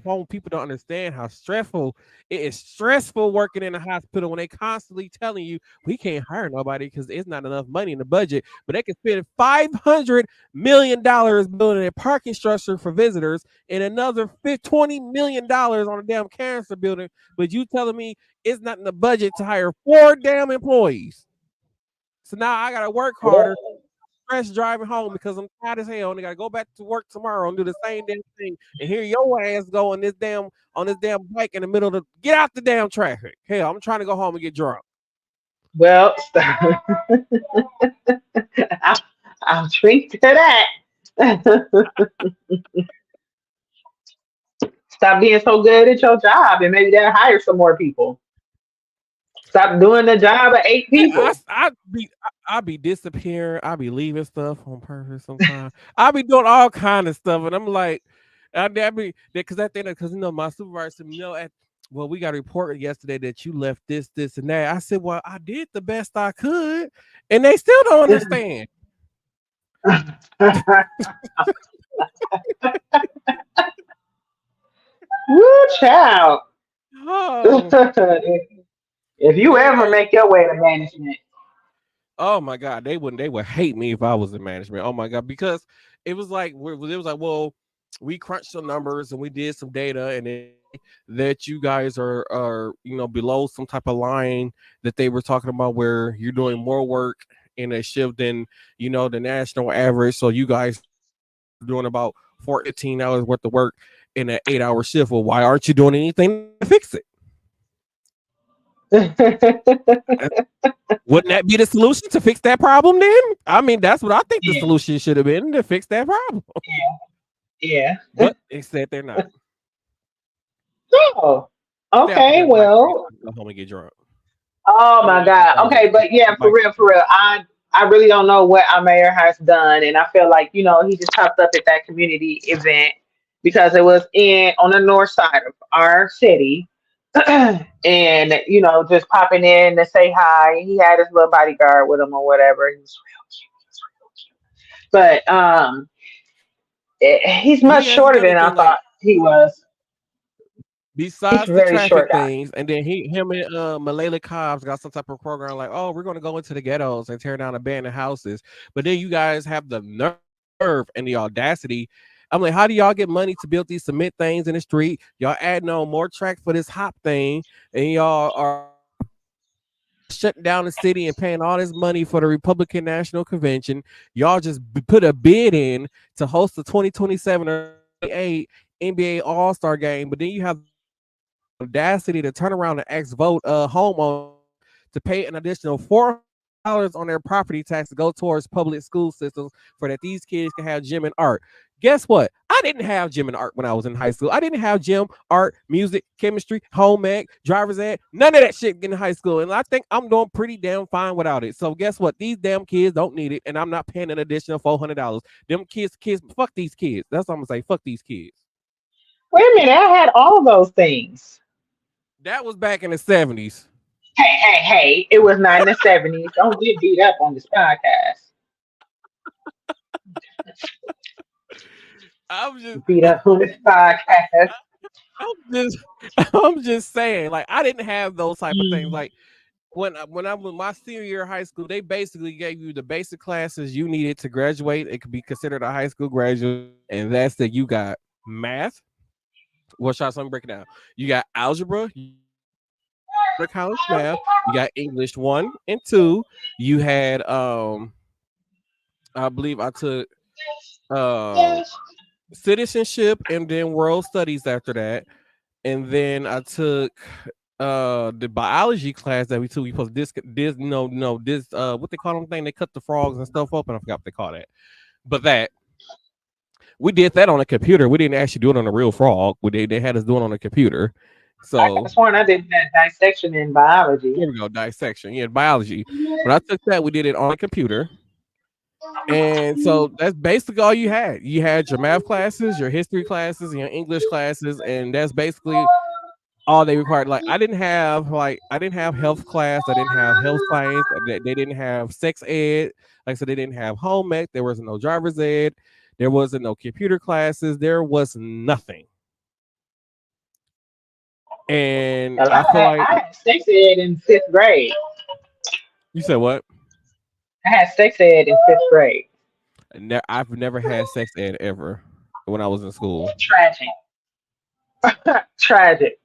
home. People don't understand how stressful it is. Stressful working in a hospital when they constantly telling you we can't hire nobody because it's not enough money in the budget, but they can spend $500 million building a parking structure for visitors and another $20 million on a damn cancer building. But you telling me it's not in the budget to hire 4 damn employees. So now I gotta work harder, stress driving home because I'm tired as hell and I gotta go back to work tomorrow and do the same damn thing. And here your ass go on this damn bike in the middle of the get out the damn traffic. Hell, I'm trying to go home and get drunk. Well, I'll, I'll drink to that. Stop being so good at your job, and maybe they'll hire some more people. Stop doing the job of 8 I, people. I, I be disappearing. I be leaving stuff on purpose sometimes. I be doing all kind of stuff, and I'm like, I be because at the end, because my supervisor said, well, we got a report yesterday that you left this, this, and that. I said, well, I did the best I could, and they still don't understand. Woo, child. Oh, If you they ever are. make your way to management, Oh my God, they would hate me if I was in management. Oh my God, because it was like well, we crunched some numbers and we did some data, and that you guys are below some type of line that they were talking about where you're doing more work in a shift than the national average. So you guys are doing about 14 hours worth of work in an 8-hour shift. Well, why aren't you doing anything to fix it? Wouldn't that be the solution to fix that problem then? I mean, that's what I think the yeah, solution should have been to fix that problem. yeah. But instead they're not. Oh, Stay out the okay. damn bike lane so Well, I can go home and get drunk. Oh Oh, my this is God. crazy. Okay, but yeah, for real, for real. I really don't know what our mayor has done, and I feel like he just popped up at that community event because it was in on the north side of our city, and just popping in to say hi. He had his little bodyguard with him or whatever. He was real cute. He was real cute. But he's much He has shorter another than I thing, like thought he was. He's besides the very short traffic guy. things, and then him and Malala Cobbs got some type of program like, oh, we're going to go into the ghettos and tear down abandoned houses. But then you guys have the nerve and the audacity. I'm like, how do y'all get money to build these cement things in the street? Y'all adding on more track for this hop thing, and y'all are shutting down the city and paying all this money for the Republican National Convention. Y'all just put a bid in to host the 2027 or 28 NBA All-Star game, but then you have audacity to turn around and ask vote homeowners to pay an additional $400 on their property tax to go towards public school systems for that these kids can have gym and art. Guess what? I didn't have gym and art when I was in high school. I didn't have gym, art, music, chemistry, home ec, driver's ed, none of that shit in high school. And I think I'm doing pretty damn fine without it. So guess what? These damn kids don't need it, and I'm not paying an additional $400. Them kids, fuck these kids. That's what I'm gonna say. Fuck these kids. Wait a minute, I had all of those things. That was back in the 70s. Hey, it was not in the 70s. Don't get beat up on this podcast. I'm just Beat up on this podcast. I'm just I'm just saying, like, I didn't have those type of things. Like when I was my senior year of high school, they basically gave you the basic classes you needed to graduate. It could be considered a high school graduate, and that's that you got math. What shots I'm breaking down? You got algebra, you got college math, you got English 1 and 2. You had I believe I took uh citizenship and then world studies after that. And then I took the biology class that we took. We supposed this no this what they call them thing, they cut the frogs and stuff up, and I forgot what they call that. But that we did that on a computer. We didn't actually do it on a real frog. They had us doing it on a computer. I could So have sworn I did that dissection in biology. here we go, dissection. Yeah, biology. When I took that, we did it on a computer. And so that's basically all you had. You had your math classes, your history classes, and your English classes, and that's basically all they required. Like I didn't have health class, I didn't have health science, they didn't have sex ed, like I said, they didn't have home ec, there wasn't no driver's ed, there wasn't no computer classes, there was nothing. And Well, I feel like I had sex ed in fifth grade. you said what? I had sex ed in fifth grade. I've never had sex ed ever when I was in school. Tragic. Tragic.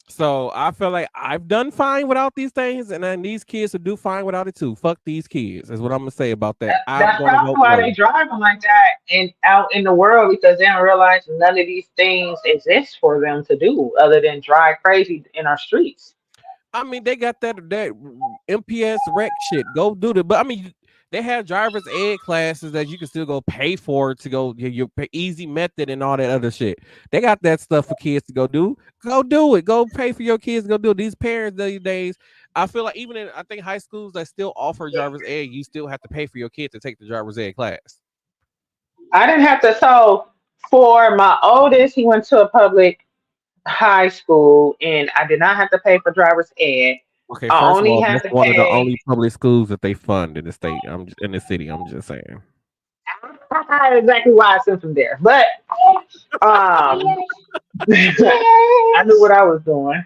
So I feel like I've done fine without these things, and then these kids will do fine without it too. Fuck these kids is what I'm gonna say about that. I'm That's gonna probably vote why no. they driving like that and out in the world because they don't realize none of these things exist for them to do other than drive crazy in our streets. I mean, they got that MPS rec shit. Go do the. But I mean, they have driver's ed classes that you can still go pay for to go your easy method and all that other shit. They got that stuff for kids to go do. Go do it. Go pay for your kids to go do it. These parents these days, I feel like even in I think high schools that still offer driver's ed, you still have to pay for your kid to take the driver's ed class. I didn't have to. So for my oldest, he went to a public high school, and I did not have to pay for driver's ed. Okay, I first of only all, had that's to one of the pay. only public schools that they fund in the state. In the city. I'm just saying. Exactly why I sent him there, but I knew what I was doing.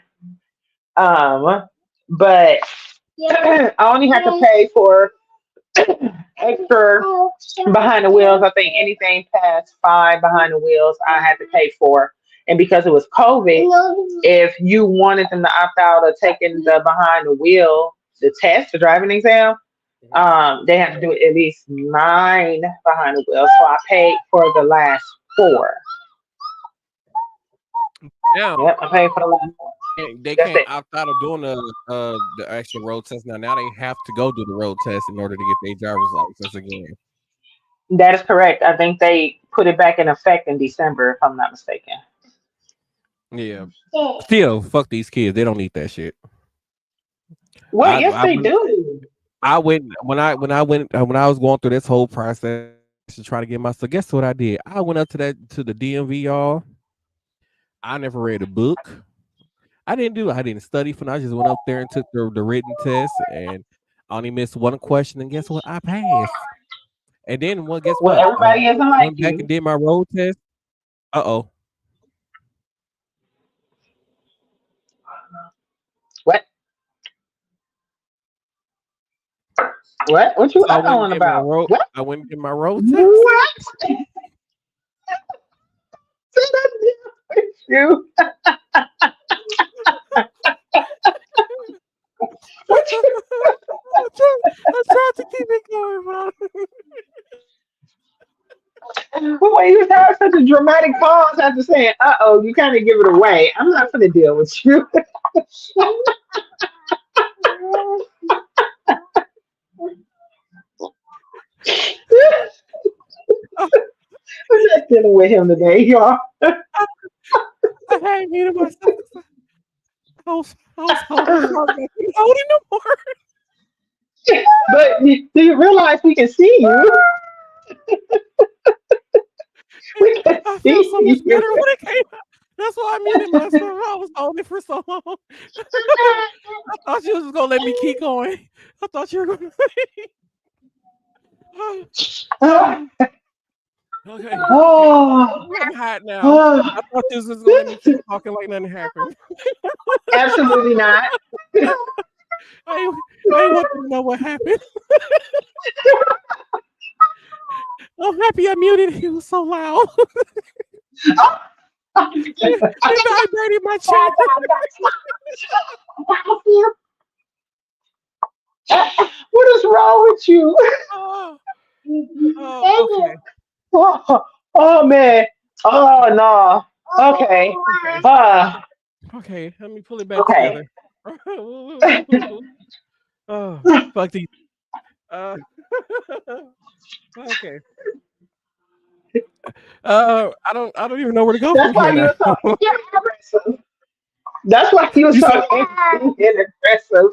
But I only had to pay for extra behind the wheels. I think anything past 5 behind the wheels, I had to pay for. And because it was COVID, if you wanted them to opt out of taking the behind the wheel, the test, the driving exam, they had to do at least 9 behind the wheel. So I paid for the last 4. Yeah. Yep, I paid for the last 4. They That's can't it. opt out of doing the actual road test now. Now they have to go do the road test in order to get their driver's license again. That is correct. I think they put it back in effect in December, if I'm not mistaken. Yeah. Still, fuck these kids. They don't need that shit. What? Yes, I they went do. I went when I was going through this whole process to try to get my. So guess what I did? I went up to the DMV, y'all. I never read a book. I didn't study for. I just went up there and took the written test, and I only missed one question. And guess what? I passed. And then guess Well, what? everybody isn't like Went back and you. did my road test. Uh-oh. What? What? What you So on about? What? I went and did my road test. What? Say that again with you. What you? I tried to keep it going, bro. When you have such a dramatic pause after saying "uh-oh," you kind of give it away. I'm not going to deal with you. I'm not dealing with him today, y'all. I had muted myself. I was holding the phone. I couldn't hold it no more. But do you realize we can see you? We can I felt see so much you. better when it came out. That's why I muted myself. I was holding it for so long. I thought you was just gonna let me keep going. I thought you were gonna. Okay. Oh, I'm hot now. oh, I thought this was gonna let me keep talking like nothing happened. absolutely not. I ain't want them to know what happened. I'm happy I muted. He was so loud. It vibrated my chair. What is wrong with you? Oh, okay. Oh, oh, man. Oh no. Okay. Okay. Uh, Okay. Let me pull it back okay. together. Oh, fuck these. Uh, okay. I don't even know where to go That's from why here you now. were so aggressive. That's why you were You so said angry and aggressive.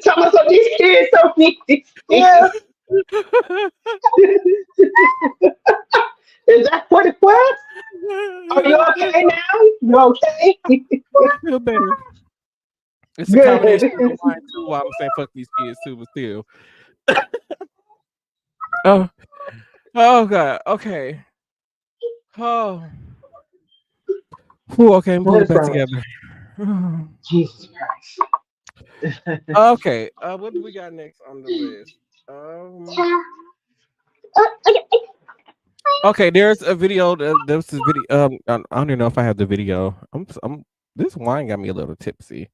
Tell us what these kids don't need these things. Is that what it was? Are you okay now? You okay? I feel better. It's a Good. combination of the wine too. While I'm saying fuck these kids too, but still. Oh, oh god. Okay. Oh. Whew, okay, I'm What pulling it is back wrong with together. Jesus Christ? Okay. What do we got next on the list? Okay, there's a video. There's this video. I don't even know if I have the video. This wine got me a little tipsy.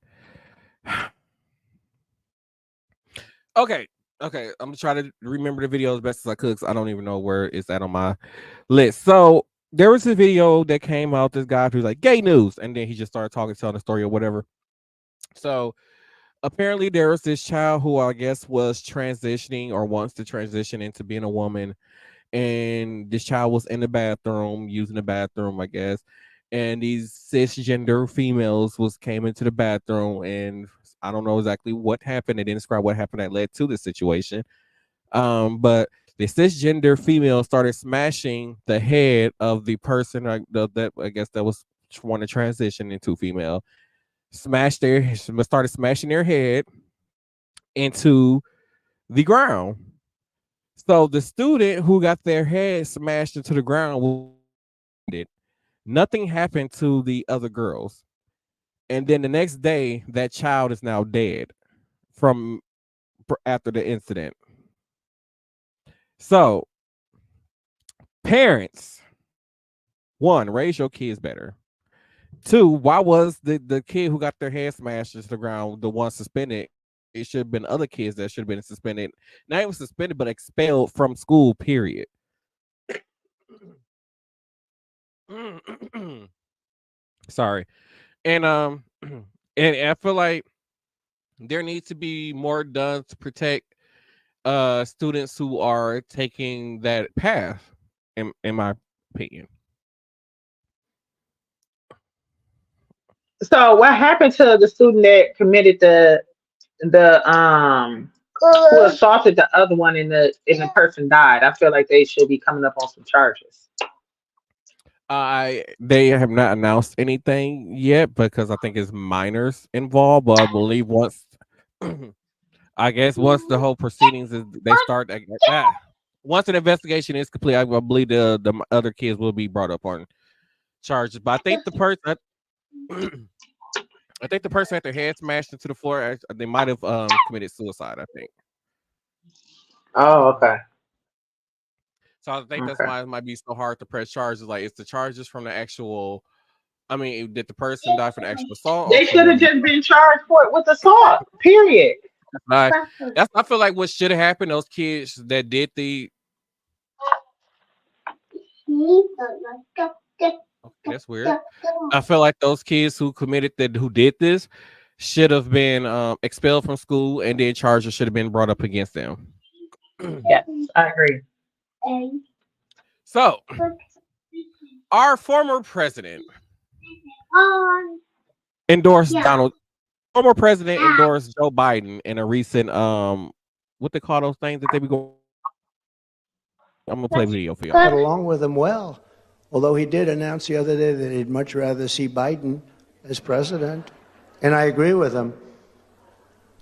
Okay, okay. I'm gonna try to remember the video as best as I could. 'Cause I don't even know where it's at on my list. So there was a video that came out. This guy who's like gay news, and then he just started talking, telling the story or whatever. So apparently there was this child who I guess was transitioning or wants to transition into being a woman, and this child was in the bathroom using the bathroom, I guess, and these cisgender females came into the bathroom, and I don't know exactly what happened. They didn't describe what happened that led to this situation. But the cisgender female started smashing the head of the person that I guess that was want to transition into female. Started smashing their head into the ground. So the student who got their head smashed into the ground was wounded. Nothing happened to the other girls. And then the next day, that child is now dead from after the incident. So, parents, one, raise your kids better. Two, why was the kid who got their head smashed into the ground the one suspended? It should have been other kids that should have been suspended. Not even suspended, but expelled from school, period. Sorry. And and I feel like there needs to be more done to protect students who are taking that path, in my opinion. So what happened to the student that committed the who assaulted the other one and the person died? I feel like they should be coming up on some charges. They have not announced anything yet because I think it's minors involved. But I believe once, I guess once the whole proceedings is they start, once an investigation is complete, I believe the other kids will be brought up on charges. But I think the person, I think the person had their head smashed into the floor. They might have committed suicide. I think. Oh, okay. So I think that's Okay. why it might be so hard to press charges. Like, it's the charges from the actual. I mean, did the person die from the actual assault or They from should have the? just been charged for it with assault. Period. I, I feel like what should have happened. Those kids that did the. Okay, that's weird. I feel like those kids who did this should have been expelled from school, and then charges should have been brought up against them. Yes, I agree. So, our former president endorsed Donald. Former president endorsed Joe Biden in a recent what they call those things that they be going. I'm gonna play a video for you. Got along with him well, although he did announce the other day that he'd much rather see Biden as president. And I agree with him.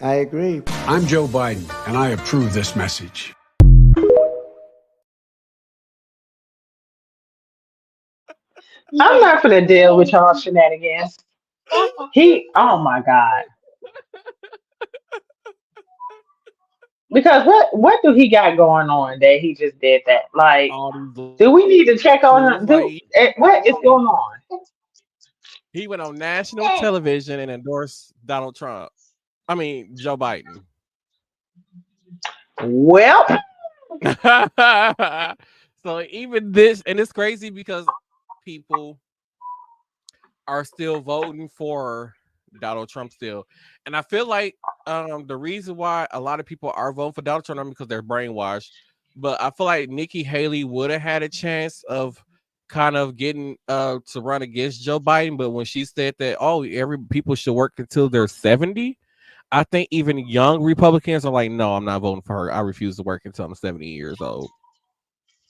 I agree. I'm Joe Biden, and I approve this message. I'm not gonna deal with y'all shenanigans. Oh my God. Because what do he got going on that he just did that? Like, do we need to check on him? What is going on? He went on national television and endorsed Donald Trump. I mean, Joe Biden. Well, so even this, and it's crazy because people are still voting for Donald Trump still. And I feel like the reason why a lot of people are voting for Donald Trump is because they're brainwashed. But I feel like Nikki Haley would have had a chance of kind of getting to run against Joe Biden. But when she said that, every people should work until they're 70, I think even young Republicans are like, no, I'm not voting for her. I refuse to work until I'm 70 years old.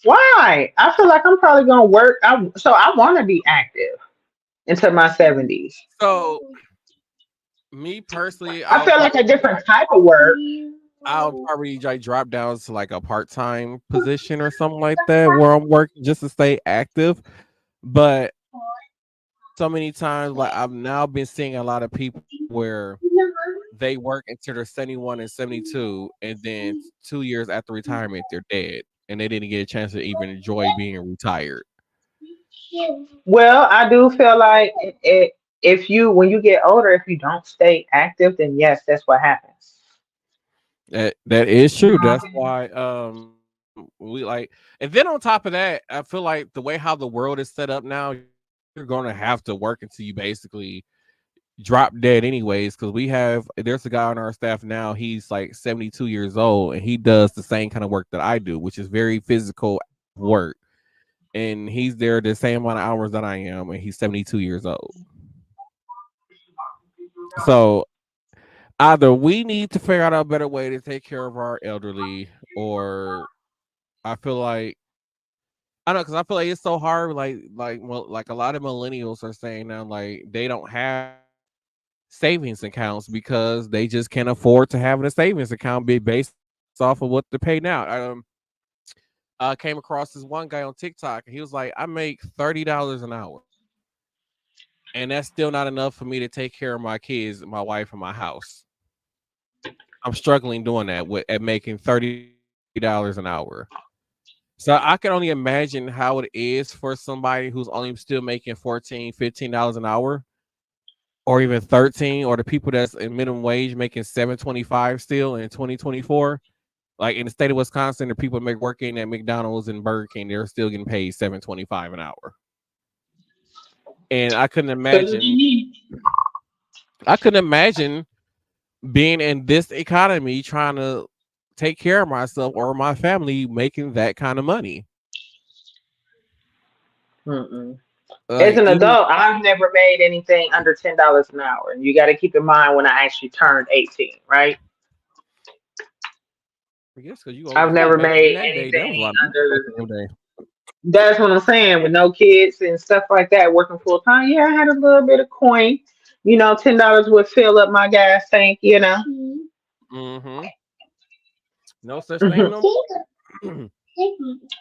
Why? I feel like I'm probably gonna work. So I want to be active into my 70s. So, me personally, I feel like a different type of work. I'll probably drop down to like a part-time position or something like that where I'm working just to stay active. But so many times, like I've now been seeing a lot of people where they work until they're 71 and 72, and then 2 years after retirement, they're dead, and they didn't get a chance to even enjoy being retired. Well, I do feel like when you get older, if you don't stay active, then yes, that's what happens. That is true. That's why we like, and then on top of that, I feel like the way how the world is set up now, you're gonna have to work until you basically drop dead anyways, because there's a guy on our staff now, he's like 72 years old, and he does the same kind of work that I do, which is very physical work. And he's there the same amount of hours that I am, and he's 72 years old. So either we need to figure out a better way to take care of our elderly, or I feel like I don't know, because I feel like it's so hard. Like a lot of millennials are saying now, like they don't have savings accounts because they just can't afford to have a savings account be based off of what they pay now. I came across this one guy on TikTok, and he was like, I make $30 an hour, and that's still not enough for me to take care of my kids, my wife, and my house. I'm struggling doing that at making $30 an hour. So I can only imagine how it is for somebody who's only still making $14, $15 an hour, or even 13, or the people that's in minimum wage making $7.25 still in 2024. Like in the state of Wisconsin, the people working at McDonald's and Burger King, they're still getting paid $7.25 an hour. And I couldn't imagine being in this economy trying to take care of myself or my family making that kind of money. As Like an even adult, I've never made anything under $10 an hour, and you got to keep in mind when I actually turned 18, right? I guess because you older I've than me never back in made that day, there was a anything lot of people back under. in the day. That's what I'm saying. With no kids and stuff like that, working full time, yeah, I had a little bit of coin. $10 would fill up my gas tank. Mm-hmm. No such thing no more.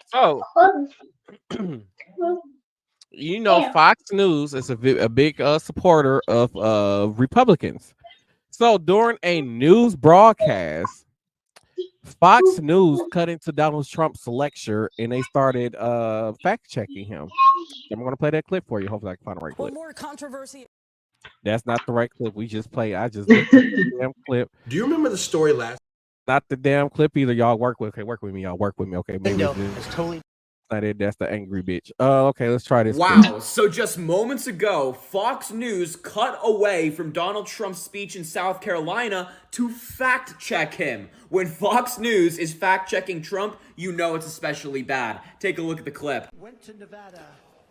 So, Fox News is a big supporter of Republicans. So during a news broadcast, Fox News cut into Donald Trump's lecture and they started fact checking him. I'm going to play that clip for you. Hopefully, I can find the right Well, clip. more controversy. That's not the right clip. We just play. I just looked at the damn clip. Do you remember the story last? Not the damn clip either. Y'all work with. Okay, work with me. Y'all work with me. Okay, maybe It's totally not it. That's the angry bitch. Okay, let's try this. Wow. So just moments ago, Fox News cut away from Donald Trump's speech in South Carolina to fact check him. When Fox News is fact checking Trump, you know it's especially bad. Take a look at the clip. Went to Nevada.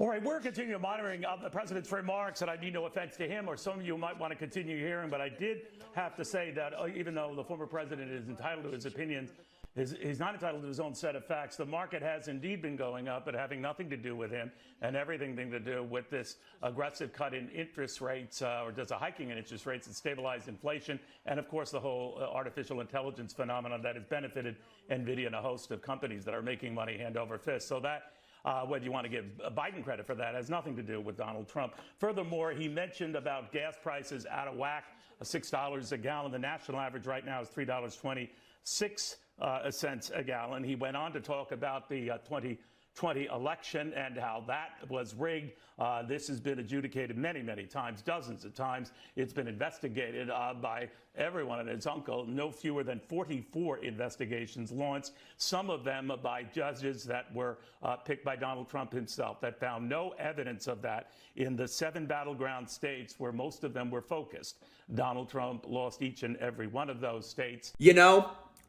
All right, we're continuing monitoring the president's remarks, and I mean no offense to him or some of you might want to continue hearing, but I did have to say that even though the former president is entitled to his opinions, he's not entitled to his own set of facts. The market has indeed been going up, but having nothing to do with him and everything to do with this aggressive cut in interest rates, or just a hiking in interest rates that stabilized inflation, and of course the whole artificial intelligence phenomenon that has benefited NVIDIA and a host of companies that are making money hand over fist. So that whether you want to give Biden credit for that, has nothing to do with Donald Trump. Furthermore, he mentioned about gas prices out of whack, $6 a gallon. The national average right now is $3.26 cents a gallon. He went on to talk about the 2020 election and how that was rigged. This has been adjudicated many, many times, dozens of times. It's been investigated by everyone and his uncle. No fewer than 44 investigations launched, some of them by judges that were picked by Donald Trump himself, that found no evidence of that in the 7 battleground states where most of them were focused. Donald Trump lost each and every one of those states.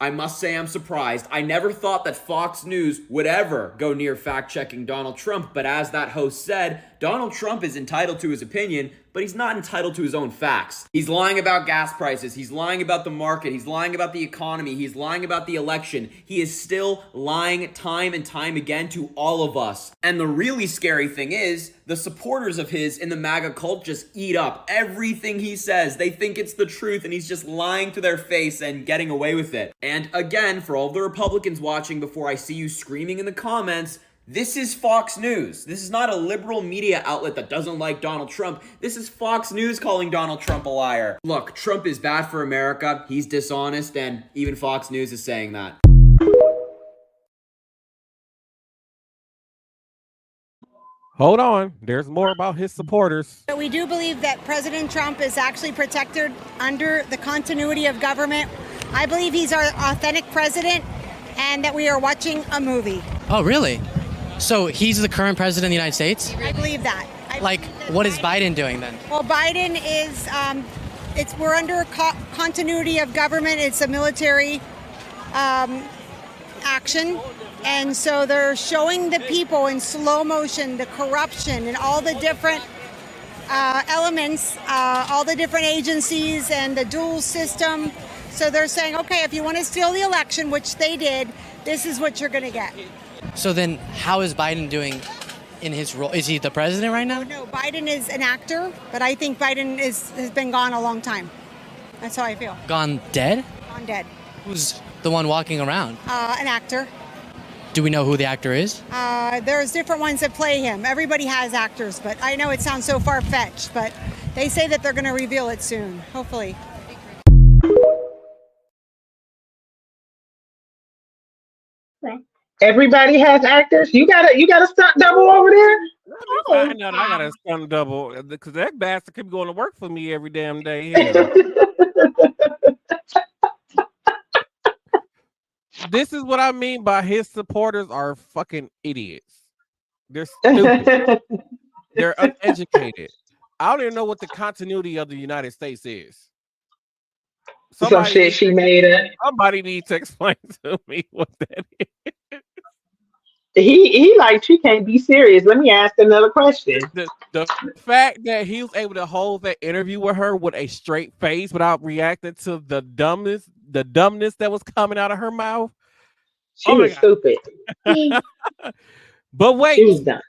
I must say I'm surprised. I never thought that Fox News would ever go near fact-checking Donald Trump, but as that host said, Donald Trump is entitled to his opinion, but he's not entitled to his own facts. He's lying about gas prices, he's lying about the market, he's lying about the economy, he's lying about the election. He is still lying time and time again to all of us. And the really scary thing is, the supporters of his in the MAGA cult just eat up everything he says. They think it's the truth and he's just lying to their face and getting away with it. And again, for all the Republicans watching before I see you screaming in the comments, this is Fox News. This is not a liberal media outlet that doesn't like Donald Trump. This is Fox News calling Donald Trump a liar. Look, Trump is bad for America. He's dishonest, and even Fox News is saying that. Hold on. There's more about his supporters. But we do believe that President Trump is actually protected under the continuity of government. I believe he's our authentic president and that we are watching a movie. Oh, really? So he's the current president of the United States? I believe that. What is Biden doing then? Well, Biden is, we're under continuity of government. It's a military action. And so they're showing the people in slow motion, the corruption and all the different elements, all the different agencies and the dual system. So they're saying, okay, if you want to steal the election, which they did, this is what you're going to get. So then how is Biden doing in his role? Is he the president right now? No, Biden is an actor, but I think Biden has been gone a long time. That's how I feel. Gone dead? Gone dead. Who's the one walking around? An actor. Do we know who the actor is? There's different ones that play him. Everybody has actors, but I know it sounds so far-fetched, but they say that they're going to reveal it soon, hopefully. Everybody has actors. You got a stunt double over there? I know I got a stunt double because that bastard keep going to work for me every damn day. Yeah. This is what I mean by his supporters are fucking idiots. They're stupid. They're uneducated. I don't even know what the continuity of the United States is. Some shit she made it. Somebody needs to explain to me what that is. He like, she can't be serious. Let me ask another question. The fact that he was able to hold that interview with her with a straight face without reacting to the dumbness that was coming out of her mouth. She was stupid. But wait, She was dumb.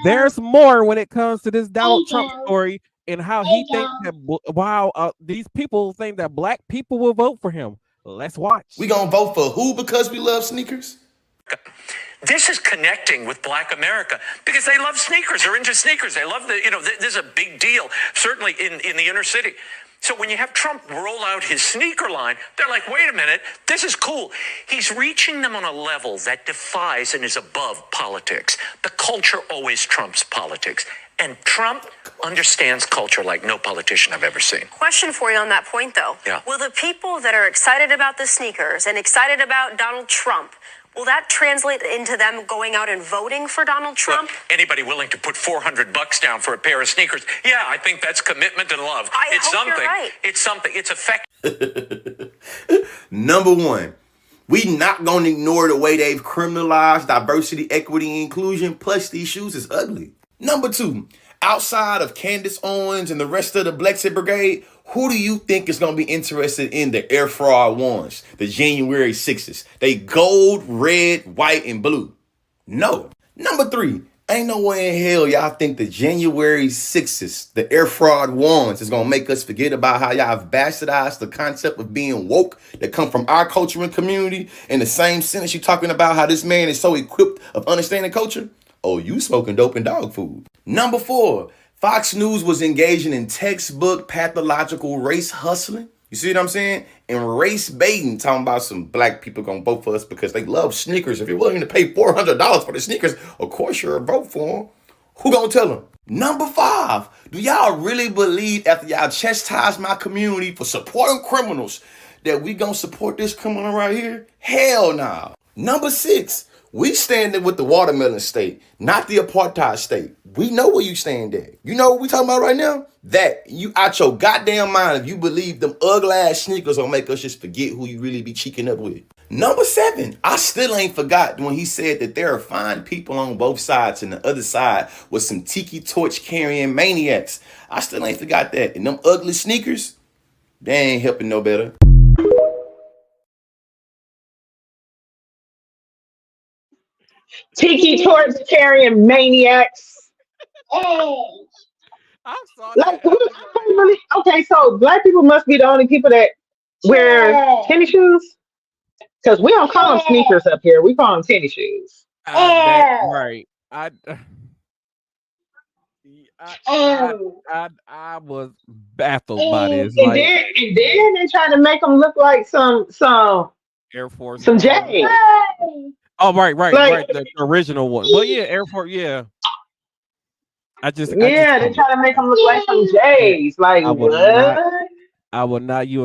there's more when it comes to this Donald Trump story and how he thinks that these people think that black people will vote for him. Let's watch. We gonna vote for who because we love sneakers? This is connecting with Black America because they love sneakers. They're into sneakers. They love this is a big deal, certainly in the inner city. So when you have Trump roll out his sneaker line, they're like, wait a minute, this is cool. He's reaching them on a level that defies and is above politics. The culture always trumps politics. And Trump understands culture like no politician I've ever seen. Question for you on that point, though. Yeah. Will the people that are excited about the sneakers and excited about Donald Trump, will that translate into them going out and voting for Donald Trump? Well, anybody willing to put $400 down for a pair of sneakers? Yeah, I think that's commitment and love. It's hope something. you're right. It's something. It's effective. Number one, we not gonna ignore the way they've criminalized diversity, equity, and inclusion. Plus, these shoes is ugly. Number two, outside of Candace Owens and the rest of the Blexit Brigade, who do you think is going to be interested in the Air Fraud ones, the January 6s? They gold, red, white, and blue. No. Number three, ain't no way in hell y'all think the January 6s, the Air Fraud ones, is going to make us forget about how y'all have bastardized the concept of being woke that come from our culture and community. In the same sentence you talking about how this man is so equipped of understanding culture. Oh, you smoking dope and dog food. Number four, Fox News was engaging in textbook pathological race hustling. You see what I'm saying? And race baiting, talking about some black people gonna vote for us because they love sneakers. If you're willing to pay $400 for the sneakers, of course you're a vote for them. Who gonna tell them? Number five, do y'all really believe after y'all chastise my community for supporting criminals that we gonna support this criminal right here? Hell nah. Number six, we standing with the watermelon state, not the apartheid state. We know where you stand at. You know what we talking about right now? That you out your goddamn mind if you believe them ugly ass sneakers will make us just forget who you really be cheeking up with. Number seven, I still ain't forgot when he said that there are fine people on both sides and the other side with some tiki torch carrying maniacs. I still ain't forgot that. And them ugly sneakers, they ain't helping no better. Tiki torch carrying maniacs. I'm sorry. Like, okay, so black people must be the only people that wear tennis shoes? Because we don't call them sneakers up here. We call them tennis shoes. Right. I was baffled by this. And then they try to make them look like some Air Force, some J's. Oh, right, Like, the original one. Well, yeah, Air Force, yeah. They try to make them look like some J's. Like, you will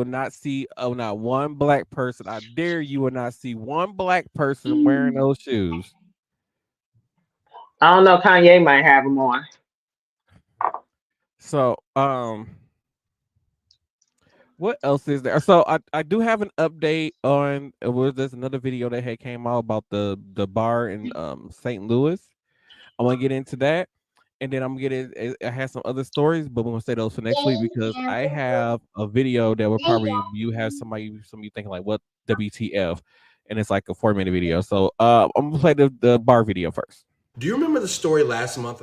not see not one black person. I dare you will not see one black person wearing those shoes. I don't know. Kanye might have them on. So, what else is there? So I do have an update on there's another video that had came out about the bar in St. Louis. I want to get into that, and then I have some other stories, but we're gonna say those for next week because I have a video that will probably you have some of you thinking like what WTF, and it's like a 4-minute video. So I'm gonna play the bar video first. Do you remember the story last month?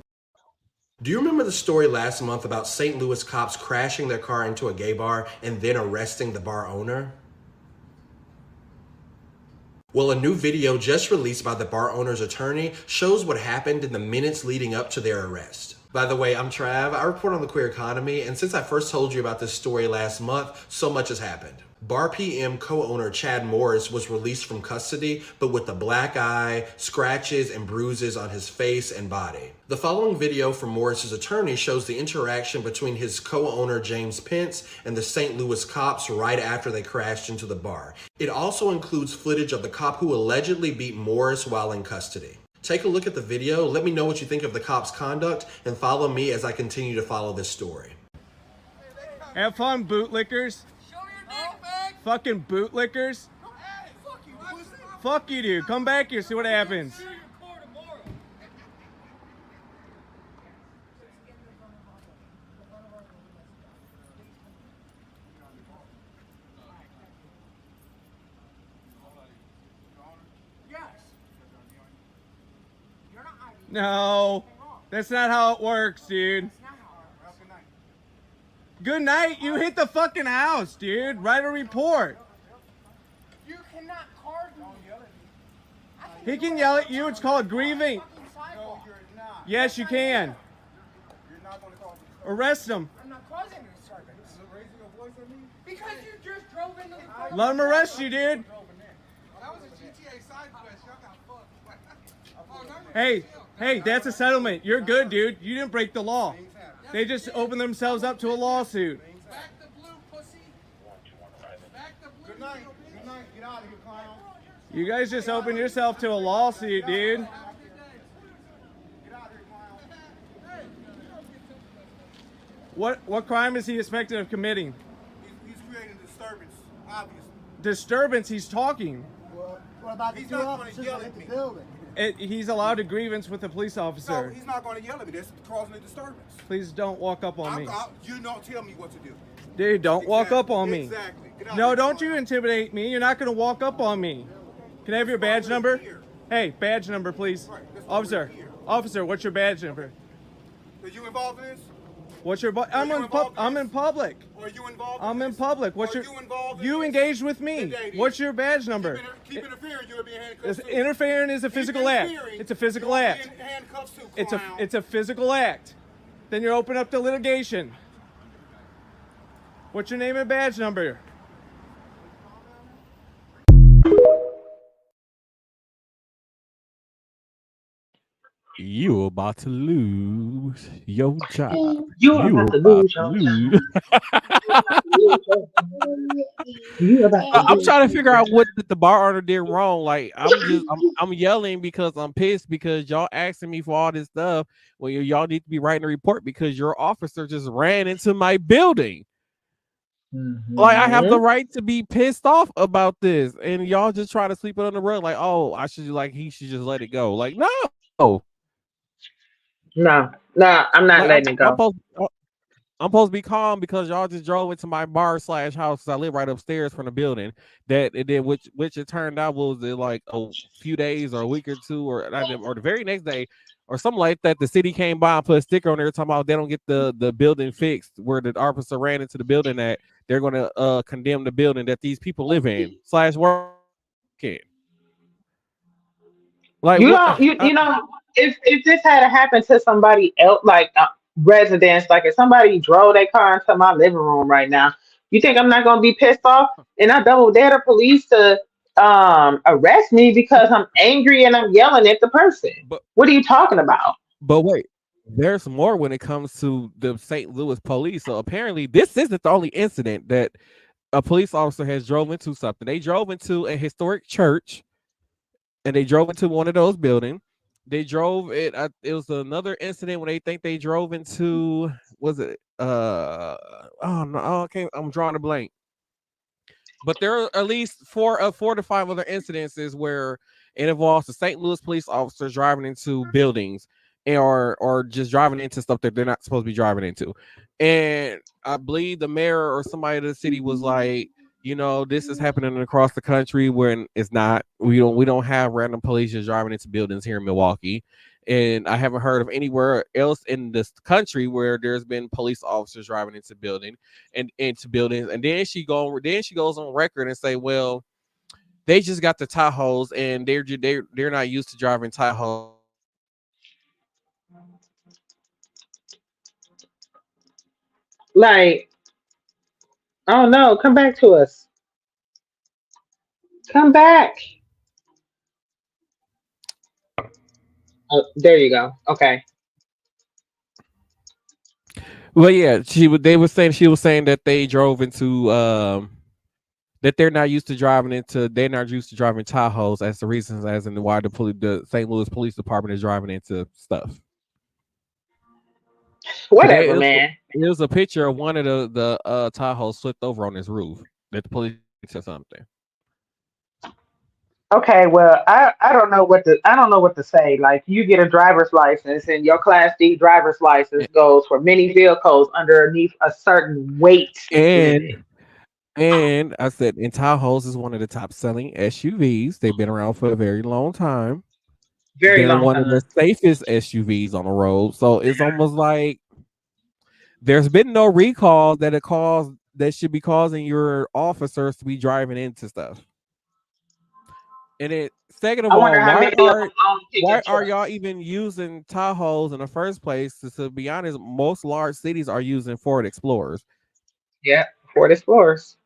About St. Louis cops crashing their car into a gay bar and then arresting the bar owner? Well, a new video just released by the bar owner's attorney shows what happened in the minutes leading up to their arrest. By the way, I'm Trav. I report on the queer economy, and since I first told you about this story last month, so much has happened. Bar PM co-owner Chad Morris was released from custody, but with a black eye, scratches, and bruises on his face and body. The following video from Morris's attorney shows the interaction between his co-owner James Pence and the St. Louis cops right after they crashed into the bar. It also includes footage of the cop who allegedly beat Morris while in custody. Take a look at the video, let me know what you think of the cops' conduct, and follow me as I continue to follow this story. Have fun, bootlickers. Fucking bootlickers. Fuck you, dude. Come back here, see what happens. No, that's not how it works, dude. Good night. You hit the fucking house, dude. Write a report. You cannot card me. He can yell at you. It's called grieving. No, you're not. Yes, you can. You're not going to cause me. Arrest him. I'm not causing any disturbance. You're raising your voice at me? Because you just drove into the car. Let him arrest you, dude. That was a GTA side quest. Y'all got fucked. Hey, that's a settlement. You're good, dude. You didn't break the law. They just opened themselves up to a lawsuit. Back the blue, pussy. Back the blue. Good night. Good night. Get out of here, clown. You guys just opened yourself to a lawsuit, dude. What crime is he suspected of committing? He's creating disturbance, obviously. Disturbance, he's talking. Well, what about the two officers at the building? He's allowed a grievance with a police officer. No, he's not going to yell at me. That's causing a disturbance. Please don't walk up on me. You don't tell me what to do. Dude, don't walk up on me. Exactly. No, don't you intimidate me. You're not going to walk up on me. Can I have your badge number? Hey, badge number, please. Officer, what's your badge number? Are you involved in this? What's your? I'm in public. Are you involved? I'm in public. What's your? You engaged with me. What's your badge number? Keep interfering. You'll be handcuffed. Interfering is a physical act. It's a physical act. It's a physical act. Then you're open up to litigation. What's your name and badge number? You about to lose your job. You about to lose your job. I'm trying to figure out what the bar owner did wrong. Like I'm yelling because I'm pissed because y'all asking me for all this stuff. Well, y'all need to be writing a report because your officer just ran into my building. Like I have the right to be pissed off about this, and y'all just try to sweep it on the rug. Like, oh, he should just let it go. Like, no. No, I'm not letting it go. I'm supposed to be calm because y'all just drove into my bar / house. I live right upstairs from the building. Which it turned out was like a few days or a week or two or the very next day or something like that. The city came by and put a sticker on there talking about they don't get the building fixed where the officer ran into the building that they're going to condemn the building that these people live in / work in. Like you know, if this had happened to somebody else, like residents, like if somebody drove their car into my living room right now, you think I'm not gonna be pissed off? And I double dare the police to arrest me because I'm angry and I'm yelling at the person. What are you talking about? But wait, there's more when it comes to the St. Louis police. So apparently, this isn't the only incident that a police officer has drove into something. They drove into a historic church. And they drove into one of those buildings. They drove it. It was another incident when they think they drove into. Was it? Oh no. Okay, I'm drawing a blank. But there are at least 4 to 5 other incidences where it involves the St. Louis police officers driving into buildings or just driving into stuff that they're not supposed to be driving into. And I believe the mayor or somebody of the city was like, you know, this is happening across the country when it's not. We don't have random police just driving into buildings here in Milwaukee, and I haven't heard of anywhere else in this country where there's been police officers driving into buildings. And then she goes on record and say, well, they just got the Tahoes and they're not used to driving Tahoes. Like, oh no, come back to us. Come back. Oh, there you go. Okay. Well, yeah, she was saying that they drove into that they're not used to driving Tahoes. That's the reasons as in why the St. Louis Police Department is driving into stuff. Whatever, man. There's a picture of one of the Tahoes flipped over on his roof that the police said something. Okay, well, I don't know what to say. Like, you get a driver's license, and your Class D driver's license goes for many vehicles underneath a certain weight limit. And I said, and Tahoes is one of the top selling SUVs. They've been around for a very long time. Very They're long one of time. the safest SUVs on the road. So it's almost like there's been no recalls that should be causing your officers to be driving into stuff. And it second of I all, wonder how many of them own why pickup are trucks. y'all even using Tahoes in the first place? To be honest, most large cities are using Ford Explorers. Yeah, Ford Explorers.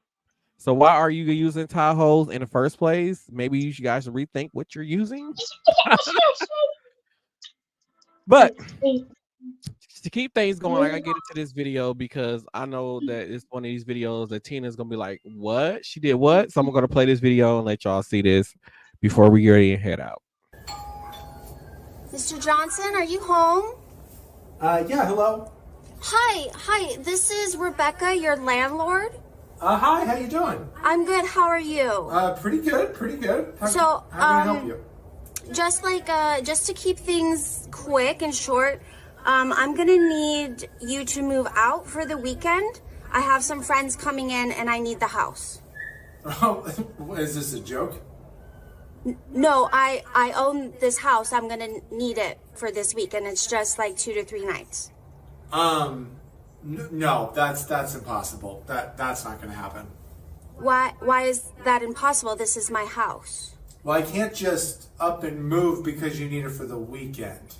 So why are you using Tahoes in the first place? Maybe you guys should rethink what you're using. But to keep things going, I gotta get into this video because I know that it's one of these videos that Tina's gonna be like, "What? She did what?" So I'm gonna play this video and let y'all see this before we get ready and head out. Mr. Johnson, are you home? Yeah, hello. Hi, this is Rebecca, your landlord. Hi, how you doing? I'm good, how are you? Pretty good. How can I help you? Just to keep things quick and short, I'm gonna need you to move out for the weekend. I have some friends coming in and I need the house. Oh, is this a joke? No, I own this house. I'm gonna need it for this week, and it's just like 2 to 3 nights. No, that's impossible. That's not gonna happen. Why is that impossible? This is my house. Well, I can't just up and move because you need it for the weekend.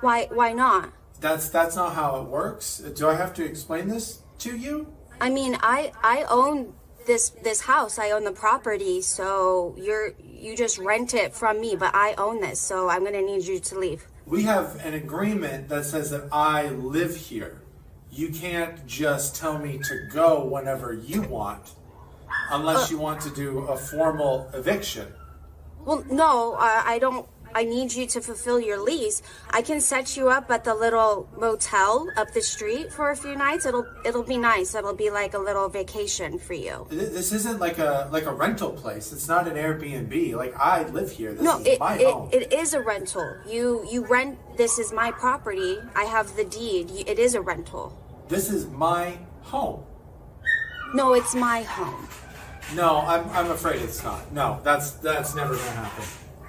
Why not? That's not how it works. Do I have to explain this to you? I mean, I own this house. I own the property, so you just rent it from me, but I own this, so I'm gonna need you to leave. We have an agreement that says that I live here. You can't just tell me to go whenever you want, unless you want to do a formal eviction. Well, no, I don't. I need you to fulfill your lease. I can set you up at the little motel up the street for a few nights. It'll be nice. It'll be like a little vacation for you. This isn't like a rental place. It's not an Airbnb. Like, I live here. This is my home. It is a rental. You rent. This is my property. I have the deed. It is a rental. This is my home. No, it's my home. No, I'm afraid it's not. No, that's never gonna happen.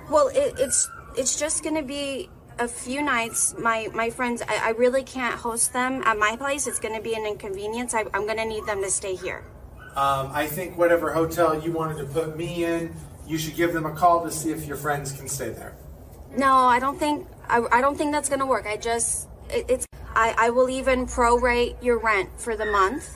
Well, it's just gonna be a few nights. My friends, I really can't host them at my place. It's gonna be an inconvenience. I'm gonna need them to stay here. I think whatever hotel you wanted to put me in, you should give them a call to see if your friends can stay there. No, I don't think that's gonna work. I will even prorate your rent for the month.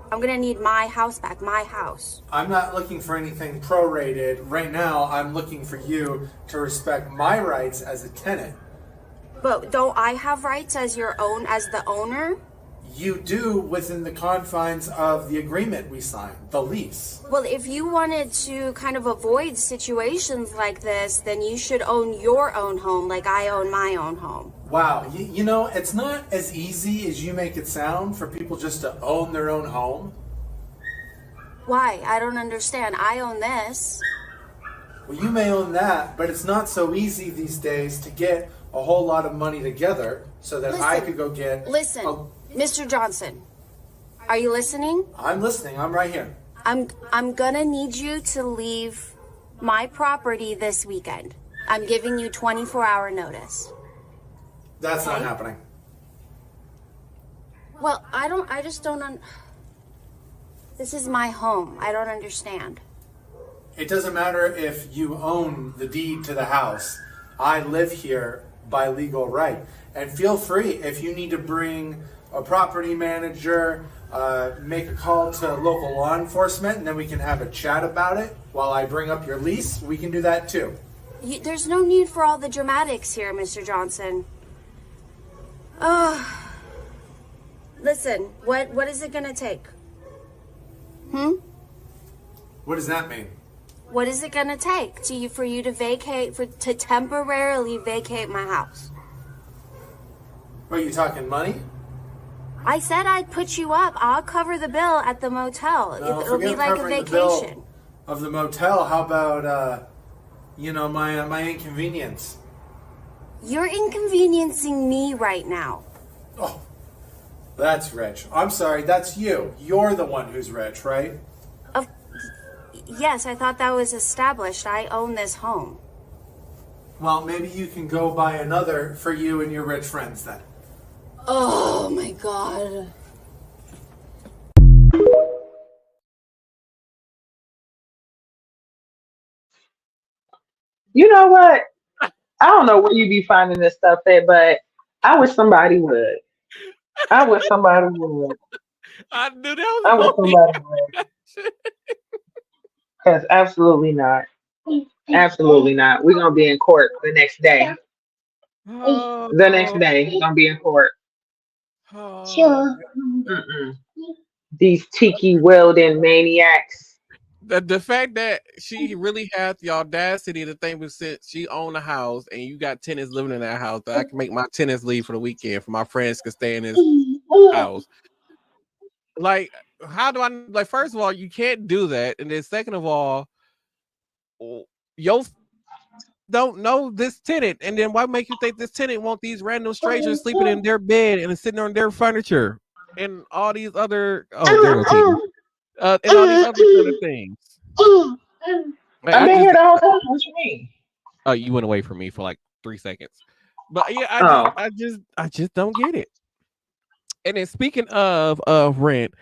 I'm gonna need my house back, my house. I'm not looking for anything prorated. Right now, I'm looking for you to respect my rights as a tenant. But don't I have rights as the owner? You do within the confines of the agreement we signed, the lease. Well, if you wanted to kind of avoid situations like this, then you should own your own home like I own my own home. Wow, you know, it's not as easy as you make it sound for people just to own their own home. Why? I don't understand. I own this. Well, you may own that, but it's not so easy these days to get a whole lot of money together so that I could go get... Listen, Mr. Johnson, are you listening? I'm listening. I'm right here. I'm gonna need you to leave my property this weekend. I'm giving you 24-hour notice. That's not happening. Well, I just don't this is my home. I don't understand. It doesn't matter if you own the deed to the house. I live here by legal right. And feel free, if you need to bring a property manager, make a call to local law enforcement, and then we can have a chat about it while I bring up your lease. We can do that too. There's no need for all the dramatics here, Mr. Johnson. Listen, what is it gonna take? What does that mean? What is it gonna take for you to temporarily vacate my house? Are you talking money? I said I'd put you up. I'll cover the bill at the motel. No, It'll be like a vacation. Of the motel, how about my inconvenience? You're inconveniencing me right now. Oh, that's rich. I'm sorry, that's you. You're the one who's rich, right? Yes, I thought that was established. I own this home. Well, maybe you can go buy another for you and your rich friends then. Oh my God. You know what? I don't know where you be finding this stuff at, but I wish somebody would. I wish somebody would. I knew that I was wish gonna be. somebody would. Because absolutely not. Absolutely not. We're gonna be in court the next day. Oh, The next day, we're gonna be in court. oh. Mm-mm. These tiki welding maniacs. The fact that she really had the audacity to think was since she owned a house and you got tenants living in that house that I can make my tenants leave for the weekend for my friends can stay in this house. Like, how do I like? First of all, you can't do that, and then second of all, yo don't know this tenant, and then why make you think this tenant want these random strangers sleeping in their bed and sitting on their furniture and all these other there go TV. And all these other kind of things. Like, I've been here the whole time. What you mean? Oh, you went away from me for like 3 seconds. But yeah, Oh. I just don't get it. And then speaking of rent,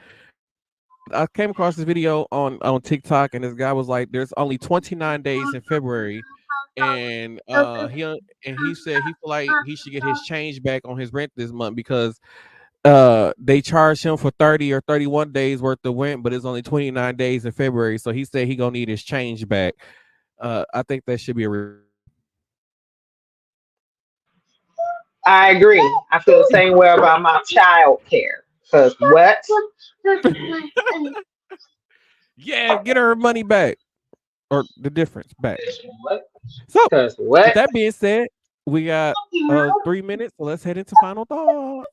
I came across this video on TikTok, and this guy was like, "There's only 29 days in February," and he said he feel like he should get his change back on his rent this month because they charged him for 30 or 31 days worth of rent, but it's only 29 days in February, so he said he gonna need his change back. I think that should be I agree. I feel the same way about my child care. Cause what? yeah, get her money back or the difference back. So Cause what? with that being said, we got 3 minutes, so let's head into final thoughts.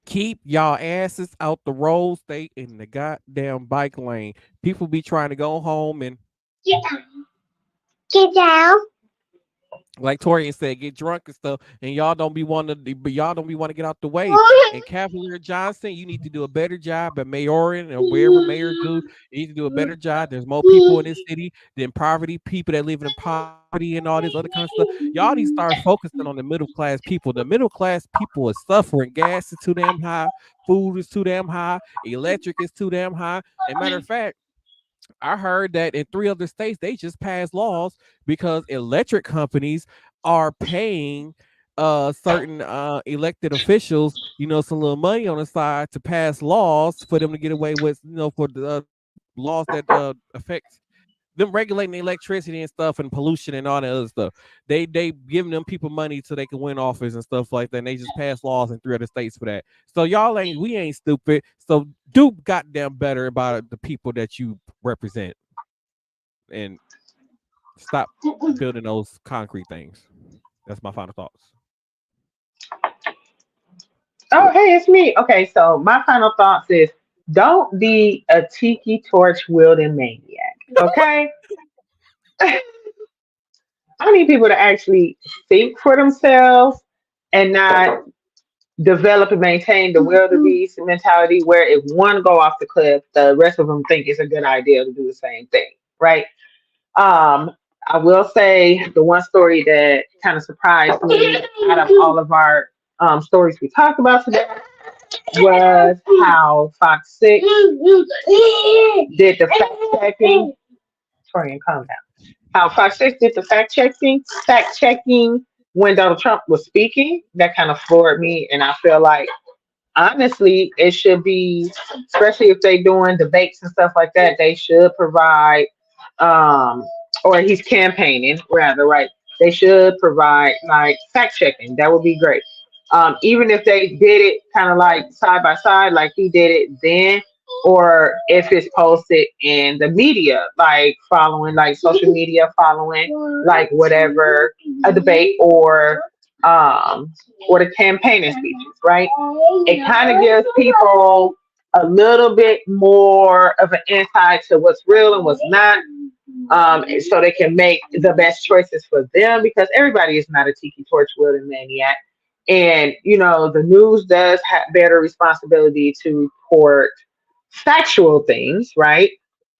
Keep y'all asses out the road. Stay in the goddamn bike lane. People be trying to go home and Get down. Get down. like Torian said, get drunk and stuff, and y'all don't be wanting to, but y'all don't be want to get out the way. And Cavalier Johnson, you need to do a better job at mayoring and wherever mayors do. You need to do a better job. There's more people in this city than poverty, people that live in poverty and all this other kind of stuff. Y'all need to start focusing on the middle class people. The middle class people is suffering. Gas is too damn high. Food is too damn high. Electric is too damn high. And matter of fact, I heard that in 3 other states they just passed laws because electric companies are paying certain elected officials, some little money on the side to pass laws for them to get away with, for the laws that affect them regulating the electricity and stuff and pollution and all that other stuff. They giving them people money so they can win office and stuff like that. And they just pass laws in 3 other states for that. So we ain't stupid. So do goddamn better about the people that you represent and stop building those concrete things. That's my final thoughts. Oh, hey, it's me. Okay, so my final thoughts is don't be a tiki torch wielding maniac. Okay? I need people to actually think for themselves and not develop and maintain the wildebeest mentality where if one go off the cliff, the rest of them think it's a good idea to do the same thing, right? I will say the one story that kind of surprised me out of all of our stories we talked about today was how Fox 6 did the fact checking. Torian, calm down. How Fox 6 did the fact checking when Donald Trump was speaking. That kind of floored me, and I feel like honestly, it should be, especially if they're doing debates and stuff like that, they should provide, or he's campaigning rather, right? They should provide like fact checking. That would be great. Even if they did it kind of like side by side, like he did it then, or if it's posted in the media, like following like social media, following like whatever a debate or the campaigning speeches, right? It kind of gives people a little bit more of an insight to what's real and what's not, so they can make the best choices for them because everybody is not a tiki torch wielding maniac. And, you know, the news does bear the responsibility to report factual things, right?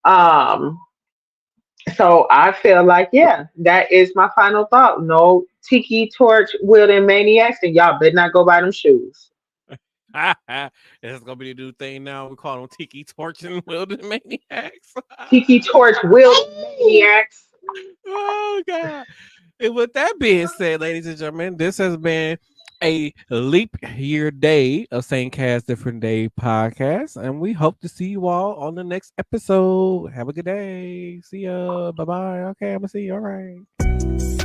Um, so I feel like, yeah, that is my final thought. No tiki torch wielding maniacs, and y'all better not go buy them shoes. It's gonna be the new thing now. We call them tiki torch and wielding maniacs. Tiki torch wielding maniacs. Oh God. And with that being said, ladies and gentlemen, this has been a leap year day of Same Cast Different Day podcast. And we hope to see you all on the next episode. Have a good day. See ya. Bye-bye. Okay, I'm gonna see you. All right.